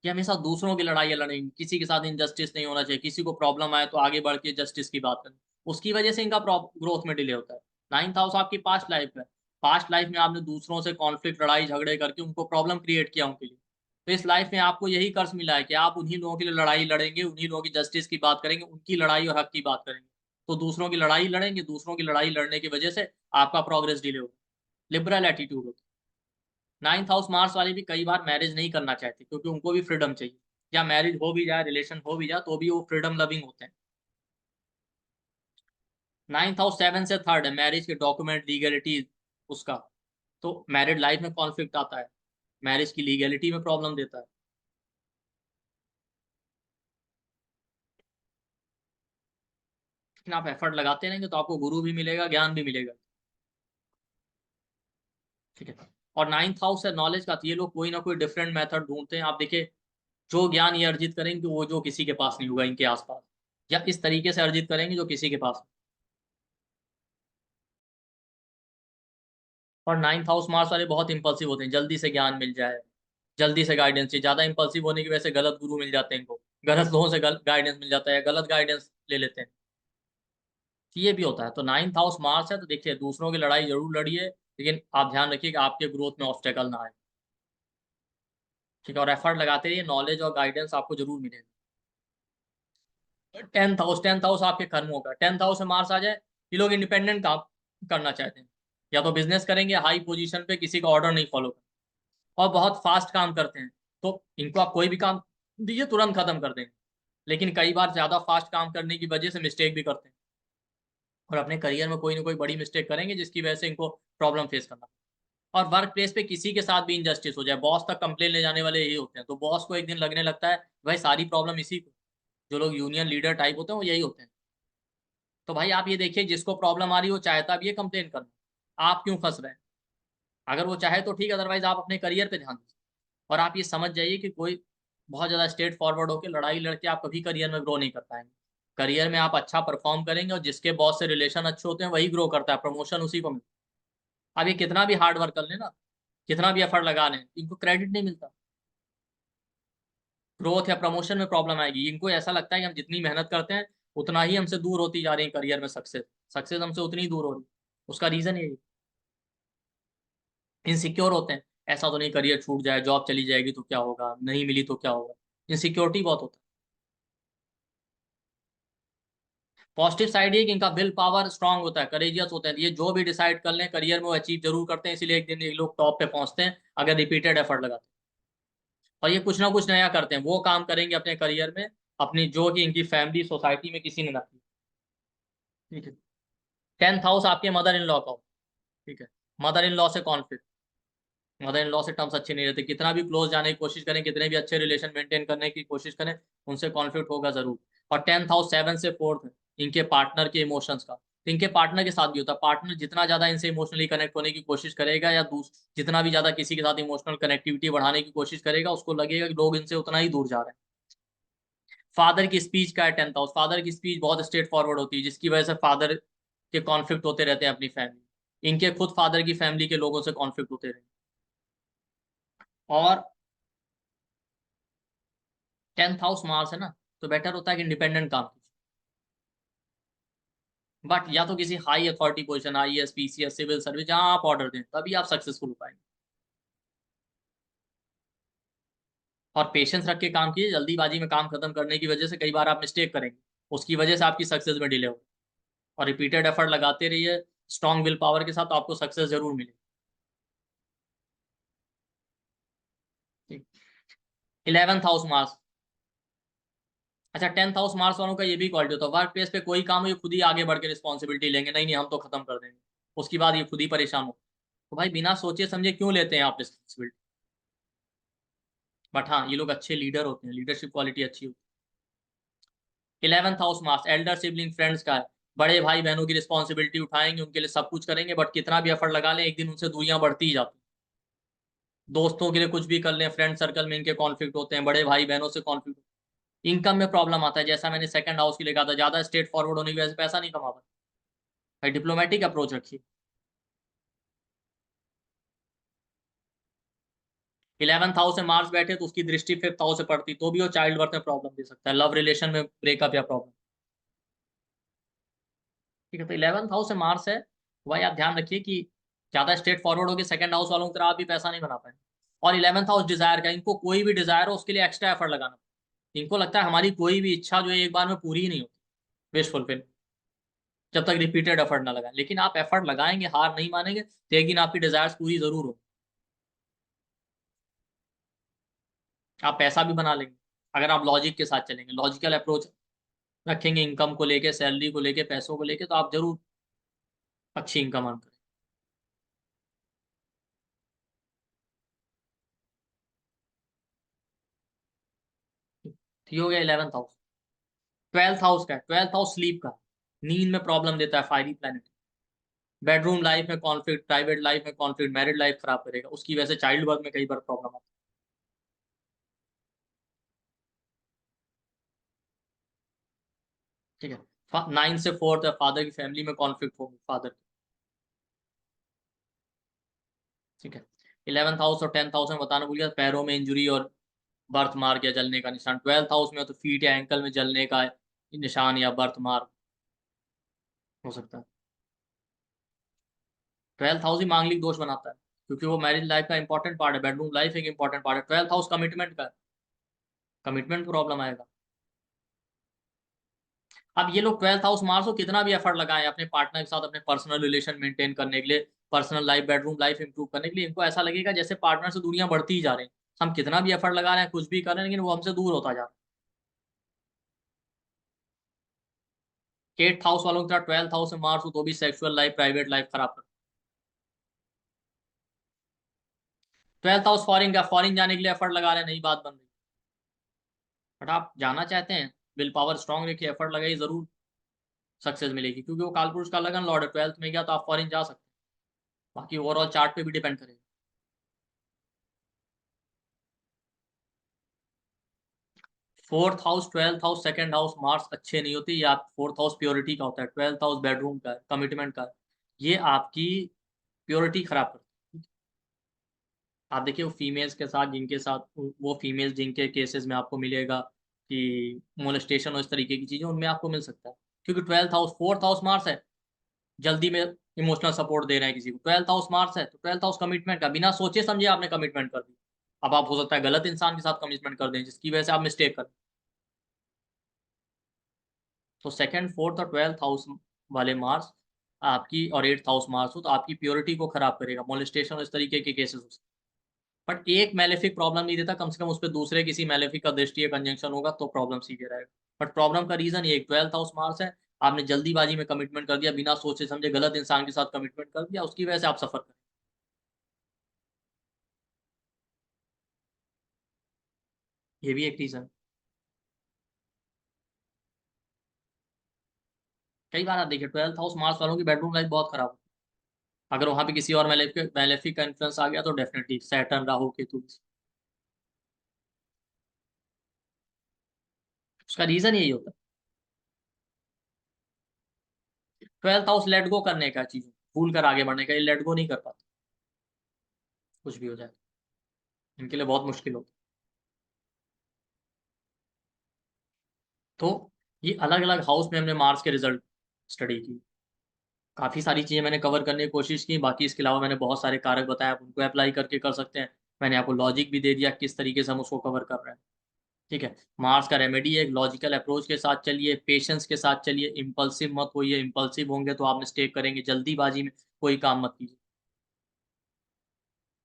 कि हमेशा दूसरों की लड़ाई लड़ेंगे, किसी के साथ इनजस्टिस नहीं होना चाहिए, किसी को प्रॉब्लम आए तो आगे बढ़ के जस्टिस की बात करें। उसकी वजह से इनका ग्रोथ में डिले होता है। 9th हाउस आपकी पास्ट लाइफ है, पास्ट लाइफ में आपने दूसरों से कॉन्फ्लिक्ट, लड़ाई झगड़े करके उनको प्रॉब्लम क्रिएट किया उनके लिए। तो इस लाइफ में आपको यही कर्ज मिला है कि आप उन्हीं लोगों के लिए लड़ाई लड़ेंगे, उन्हीं लोगों की जस्टिस की बात करेंगे, उनकी लड़ाई और हक की बात करेंगे। तो दूसरों की लड़ाई लड़ेंगे, दूसरों की लड़ाई लड़ने की वजह से आपका प्रोग्रेस डिले होगा। लिबरल एटीट्यूड होता है। 9th हाउस मार्स वाले भी कई बार मैरिज नहीं करना चाहते, क्योंकि उनको भी फ्रीडम चाहिए, या मैरिज हो भी जाए, रिलेशन हो भी जाए, तो भी वो फ्रीडम लविंग होते हैं। 9th हाउस 7 से 3rd है, मैरिज के डॉक्यूमेंट, लीगलिटी उसका। तो मैरिड लाइफ में कॉन्फ्लिक्ट आता है, मैरिज की लीगलिटी में प्रॉब्लम देता है। लेकिन आप एफर्ट लगाते रहेंगे तो आपको गुरु भी मिलेगा, ज्ञान भी मिलेगा। ठीक है। और 9th हाउस है नॉलेज का, तो ये लोग कोई ना कोई डिफरेंट मेथड ढूंढते हैं। आप देखिए, जो ज्ञान ये अर्जित करेंगे वो जो किसी के पास नहीं होगा इनके आसपास, या इस तरीके से अर्जित करेंगे जो किसी के पास। और 9th हाउस मार्स वाले बहुत इंपल्सिव होते हैं, जल्दी से ज्ञान मिल जाए, जल्दी से गाइडेंस चाहिए, ज्यादा इंपल्सिव होने की वजह से गलत गुरु मिल जाते हैं इनको, गलत लोगों से गाइडेंस मिल जाता है, गलत गाइडेंस ले लेते हैं। तो ये भी होता है। तो 9th हाउस मार्स है, तो देखिए दूसरों की लड़ाई जरूर लड़िए, लेकिन आप ध्यान रखिए कि आपके ग्रोथ में ऑब्स्टेकल ना आए। ठीक है। और एफर्ट लगाते रहिए, नॉलेज और गाइडेंस आपको जरूर मिलेगा। 10th हाउस आपके कर्मों का, 10th हाउस में मार्स आ जाए, ये लोग इंडिपेंडेंट काम करना चाहते हैं, या तो बिजनेस करेंगे हाई पोजीशन पे, किसी का ऑर्डर नहीं फॉलो करेंगे, और बहुत फास्ट काम करते हैं। तो इनको आप कोई भी काम दीजिए तुरंत खत्म कर देंगे। लेकिन कई बार ज्यादा फास्ट काम करने की वजह से मिस्टेक भी करते हैं, और अपने करियर में कोई ना कोई बड़ी मिस्टेक करेंगे जिसकी वजह से इनको प्रॉब्लम फेस करना। और वर्क प्लेस पे किसी के साथ भी इनजस्टिस हो जाए, बॉस तक कंप्लेन ले जाने वाले यही होते हैं, तो बॉस को एक दिन लगने लगता है भाई सारी प्रॉब्लम इसी को, जो लोग यूनियन लीडर टाइप होते हैं वो यही होते हैं। तो भाई आप ये देखिए, जिसको प्रॉब्लम आ रही है वो चाहता भी ये कंप्लेन करना, आप क्यों फंस रहे हैं? अगर वो चाहे तो ठीक, अदरवाइज आप अपने करियर पे ध्यान दीजिए। और आप ये समझ जाइए कि कोई बहुत ज्यादा स्ट्रेट फॉरवर्ड होकर लड़ाई लड़के आप कभी करियर में ग्रो नहीं कर पाएंगे। करियर में आप अच्छा परफॉर्म करेंगे और जिसके बॉस से रिलेशन अच्छे होते हैं वही ग्रो करता है, प्रमोशन उसी को मिलता है। अब ये कितना भी हार्ड वर्क कर लेना, कितना भी एफर्ट लगा लें, इनको क्रेडिट नहीं मिलता। ग्रोथ या प्रमोशन में प्रॉब्लम आएगी। इनको ऐसा लगता है कि हम जितनी मेहनत करते हैं उतना ही हमसे दूर होती जा रही है करियर में सक्सेस, सक्सेस हमसे उतनी ही दूर हो रही है। उसका रीजन यही, इनसिक्योर होते हैं। ऐसा तो नहीं करियर छूट जाए, जॉब चली जाएगी तो क्या होगा, नहीं मिली तो क्या होगा, इनसिक्योरिटी बहुत होता है। पॉजिटिव साइड ये कि इनका विल पावर स्ट्रांग होता है, करेजियस होते हैं, ये जो भी डिसाइड कर लें करियर में वो अचीव जरूर करते हैं, इसीलिए एक दिन ये लोग टॉप पे पहुंचते हैं अगर रिपीटेड एफर्ट लगाते हैं। और ये कुछ ना कुछ नया करते हैं, वो काम करेंगे अपने करियर में अपनी, जो कि इनकी फैमिली सोसाइटी में किसी ने ना की। ठीक है। 10th हाउस आपके मदर इन लॉ का हो। ठीक है। मदर इन लॉ से कॉन्फ्लिक्ट, मदर इन लॉ से टर्म्स अच्छे नहीं रहते, कितना भी क्लोज जाने की कोशिश करें, कितने भी अच्छे रिलेशन मेंटेन करने की कोशिश करें, उनसे कॉन्फ्लिक्ट होगा जरूर। और 10th हाउस 7 से 4th है इनके पार्टनर के इमोशंस का, तो इनके पार्टनर के साथ भी होता है। पार्टनर जितना ज्यादा इनसे इमोशनली कनेक्ट होने की कोशिश करेगा या जितना भी ज्यादा किसी के साथ इमोशनल कनेक्टिविटी बढ़ाने की कोशिश करेगा, उसको लगेगा कि लोग इनसे उतना ही दूर जा रहे हैं। फादर की स्पीच का है 10th हाउस, फादर की स्पीच बहुत स्ट्रेट फॉरवर्ड होती है, जिसकी वजह से फादर के कॉन्फ्लिक्ट होते रहते हैं अपनी फैमिली, इनके खुद फादर की फैमिली के लोगों से कॉन्फ्लिक्ट होते रहे। और 10th हाउस मार्स है ना, तो बेटर होता है कि इंडिपेंडेंट काम कीजिए। बट या तो किसी high authority position, IAS PCS civil service, जहां आप ऑर्डर दें तभी आप सक्सेसफुल हो पाएंगे। और पेशेंस रख के काम कीजिए, जल्दीबाजी में काम खत्म करने की वजह से कई बार आप मिस्टेक करेंगे, उसकी वजह से आपकी सक्सेस में डिले हो। और रिपीटेड एफर्ट लगाते रहिए स्ट्रॉन्ग विल पावर के साथ, तो आपको सक्सेस जरूर मिलेगी। 11th house Mars. अच्छा, 10th हाउस मार्स वालों का ये भी क्वालिटी होता है, वर्क प्लेस पे कोई काम हो ये खुद ही आगे बढ़ के रिस्पॉन्सिबिलिटी लेंगे, नहीं नहीं हम तो खत्म कर देंगे, उसके बाद ये खुद ही परेशान हो। तो भाई बिना सोचे समझे क्यों लेते हैं आप रिस्पॉन्सिबिलिटी। बट हाँ, ये लोग अच्छे लीडर होते हैं, लीडरशिप क्वालिटी अच्छी होती है। 11th house marks Elder sibling friends का है, बड़े भाई बहनों की रिस्पॉन्सिबिलिटी उठाएंगे, उनके लिए सब कुछ करेंगे, बट कितना भी एफर्ट लगा लें एक दिन उनसे दूरियां बढ़ती ही जाती हैं। दोस्तों के लिए कुछ भी कर लें, फ्रेंड सर्कल में इनके कॉन्फ्लिक्ट होते हैं, बड़े भाई बहनों से कॉन्फ्लिक्ट। इनकम में प्रॉब्लम आता है, जैसा मैंने सेकंड हाउस के लिए कहा था, ज्यादा स्ट्रेट फॉरवर्ड होने की वजह से पैसा नहीं कमा पाते। भाई डिप्लोमेटिक अप्रोच रखिए। 11th हाउस से मार्स बैठे तो उसकी दृष्टि 5th हाउस से पड़ती, तो भी वो चाइल्ड बर्थ में प्रॉब्लम दे सकता है, लव रिलेशन में ब्रेकअप या प्रॉब्लम। ठीक है, तो 11th हाउस से मार्स है, भाई आप ध्यान रखिए कि ज्यादा स्ट्रेट फॉरवर्ड होगी सेकंड हाउस वालों की तरह आप भी पैसा नहीं बना पाए। और 11th हाउस डिजायर का, इनको कोई भी डिजायर हो उसके लिए एक्स्ट्रा एफर्ट लगाना, इनको लगता है हमारी कोई भी इच्छा जो है एक बार में पूरी ही नहीं होती, विश फुलफिल, जब तक रिपीटेड एफर्ट ना लगाए। लेकिन आप एफर्ट लगाएंगे, हार नहीं मानेंगे, तो एक दिन आपकी डिजायर्स पूरी जरूर हो, आप पैसा भी बना लेंगे। अगर आप लॉजिक के साथ चलेंगे, लॉजिकल अप्रोच रखेंगे इनकम को लेके, सैलरी को लेके, पैसों को लेके, तो आप जरूर अच्छी इनकम अर्न करें। ठीक हो गया 11th हाउस। 12th हाउस का है, 12th हाउस स्लीप का, नींद में प्रॉब्लम देता है, फायरी प्लैनेट। बेडरूम लाइफ में कॉन्फ्लिक्ट, प्राइवेट लाइफ में कॉन्फ्लिक्ट, मैरिड लाइफ खराब करेगा, उसकी वजह से चाइल्ड बर्थ में कई बार प्रॉब्लम आती है। ठीक है। 9 से 4th है, फादर की फैमिली में कॉन्फ्लिक्ट होगी, फादर। ठीक है। 11th हाउस और 10th हाउस में बताना भूल गया, पैरों में इंजुरी और बर्थ मार्क या जलने का निशान। 12th हाउस में तो फीट या एंकल में जलने का निशान या बर्थ मार्क हो सकता है। 12th हाउस ही मांगलिक दोष बनाता है, क्योंकि वो मैरिज लाइफ का इंपॉर्टेंट पार्ट है, बेडरूम लाइफ एक इंपॉर्टेंट पार्ट है। 12th हाउस कमिटमेंट का है, कमिटमेंट प्रॉब्लम आएगा। अब ये लोग 12th हाउस मार्स को कितना भी एफर्ट लगाएं अपने पार्टनर के साथ अपने पर्सनल रिलेशन मेंटेन करने के लिए, personal life bedroom life improve करने के लिए, इनको ऐसा लगेगा जैसे पार्टनर से दूरियां बढ़ती ही जा रही हैं। हम कितना भी एफर्ट लगा रहे हैं, कुछ भी कर रहे हैं, लेकिन वो हमसे दूर होता जा रहा है। 8th हाउस वालों के साथ 12th हाउस में मार्स हो तो भी सेक्सुअल लाइफ, प्राइवेट लाइफ खराब कर। 12th हाउस फॉरेन का, फॉरेन जाने के लिए एफर्ट लगा रहे हैं, नई बात बन रही, बट आप जाना चाहते हैं, विल पावर स्ट्रांग रखिए, एफर्ट लगाइए, जरूर सक्सेस मिलेगी, क्योंकि वो कालपुरुष का लगन लॉर्ड है, 12th में गया तो आप फॉरेन जा सकते हैं। बाकी ओवरऑल चार्ट पे भी डिपेंड करेगा। Fourth house, twelfth house, second house marks अच्छे नहीं होते। ये आप फोर्थ हाउस प्योरिटी का होता है, ट्वेल्थ हाउस बेडरूम का है, कमिटमेंट का है। ये आपकी प्योरिटी खराब करता है। आप देखिए वो फीमेल्स के साथ, जिनके साथ वो फीमेल्स जिनके केसेस में आपको मिलेगा कि मोलेस्टेशन और इस तरीके की चीजें, उनमें आपको मिल सकता है। क्योंकि twelfth house, fourth house Mars है, जल्दी में इमोशनल सपोर्ट दे रहे हैं किसी को। ट्वेल्थ हाउस मार्स है तो ट्वेल्थ हाउस कमिटमेंट का, बिना सोचे समझे आपने कमिटमेंट कर दी। अब आप हो सकता है गलत इंसान के साथ कमिटमेंट कर दें, जिसकी वजह से आप मिस्टेक कर। तो सेकंड, फोर्थ और ट्वेल्थ हाउस वाले मार्स आपकी, और एट्थ हाउस मार्स हो तो आपकी प्योरिटी को खराब करेगा, मोलेस्टेशन और इस तरीके के केसेस हो सकते हैं। बट एक मेलेफिक प्रॉब्लम नहीं देता, कम से कम उस पर दूसरे किसी मेलेफिक का दृष्टि या कंजंक्शन होगा तो प्रॉब्लम सीवियर आएगा। बट प्रॉब्लम का रीजन ये ट्वेल्थ हाउस मार्स है, आपने जल्दीबाजी में कमिटमेंट कर दिया, बिना सोचे समझे गलत इंसान के साथ कमिटमेंट कर दिया, उसकी वजह से आप सफर करें। ये भी एक रीजन। कई बार आप देखिए ट्वेल्थ हाउस मार्क्स वालों की बेडरूम लाइफ बहुत खराब होती है। अगर वहां पे किसी और मेलेफिक का इन्फ्लुएंस आ गया तो डेफिनेटली सैटर्न, राहु, केतु, उसका रीजन यही होता है। ट्वेल्थ हाउस लेट गो करने का चीज, भूल कर आगे बढ़ने का, ये लेट गो नहीं कर पाता। कुछ भी हो जाए इनके लिए बहुत मुश्किल होता है। तो ये अलग अलग हाउस में हमने मार्स के रिजल्ट स्टडी की। काफी सारी चीजें मैंने कवर करने की कोशिश की। बाकी इसके अलावा मैंने बहुत सारे कारक बताए, आप उनको अप्लाई करके कर सकते हैं। मैंने आपको लॉजिक भी दे दिया किस तरीके से हम उसको कवर कर रहे हैं। ठीक है, मार्स का रेमेडी है, एक लॉजिकल अप्रोच के साथ चलिए, पेशेंस के साथ चलिए, इम्पल्सिव मत होइए। इम्पल्सिव होंगे तो आप मिस्टेक करेंगे, जल्दीबाजी में कोई काम मत कीजिए।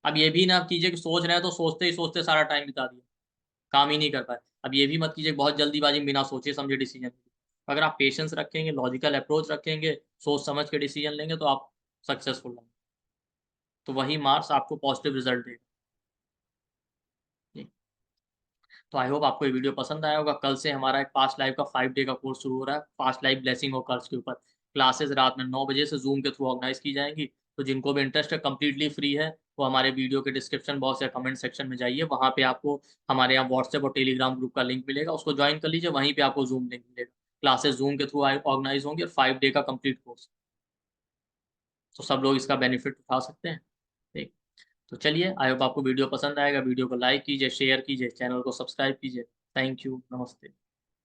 अब ये भी ना कीजिए कि सोच रहे हैं तो सोचते ही सोचते सारा टाइम बिता दिया, काम ही नहीं कर पाए। अब ये भी मत कीजिए बहुत जल्दीबाजी में बिना सोचे समझे डिसीजन। अगर आप पेशेंस रखेंगे, लॉजिकल अप्रोच रखेंगे, सोच समझ के डिसीजन लेंगे तो आप सक्सेसफुल होंगे। तो वही मार्क्स आपको पॉजिटिव रिजल्ट देगा। तो आई होप आपको ये वीडियो पसंद आया होगा। कल से हमारा एक पास्ट लाइफ का 5 डे का कोर्स शुरू हो रहा है, पास्ट लाइफ ब्लेसिंग और कर्स के ऊपर। क्लासेस रात में 9 बजे से जूम के थ्रू ऑर्गेनाइज की जाएंगी। तो जिनको भी इंटरेस्ट है, कंप्लीटली फ्री है, वो हमारे वीडियो के डिस्क्रिप्शन बॉक्स या कमेंट सेक्शन में जाइए, वहाँ पे आपको हमारे यहाँ व्हाट्सएप और टेलीग्राम ग्रुप का लिंक मिलेगा, उसको ज्वाइन कर लीजिए, वहीं पे आपको जूम लिंक मिलेगा। क्लासेस जूम के थ्रू ऑर्गेनाइज होंगी और 5 डे का कंप्लीट कोर्स, तो सब लोग इसका बेनिफिट उठा सकते हैं। ठीक, तो चलिए, आई होप आपको वीडियो पसंद आएगा। वीडियो को लाइक कीजिए, शेयर कीजिए, चैनल को सब्सक्राइब कीजिए। थैंक यू, नमस्ते।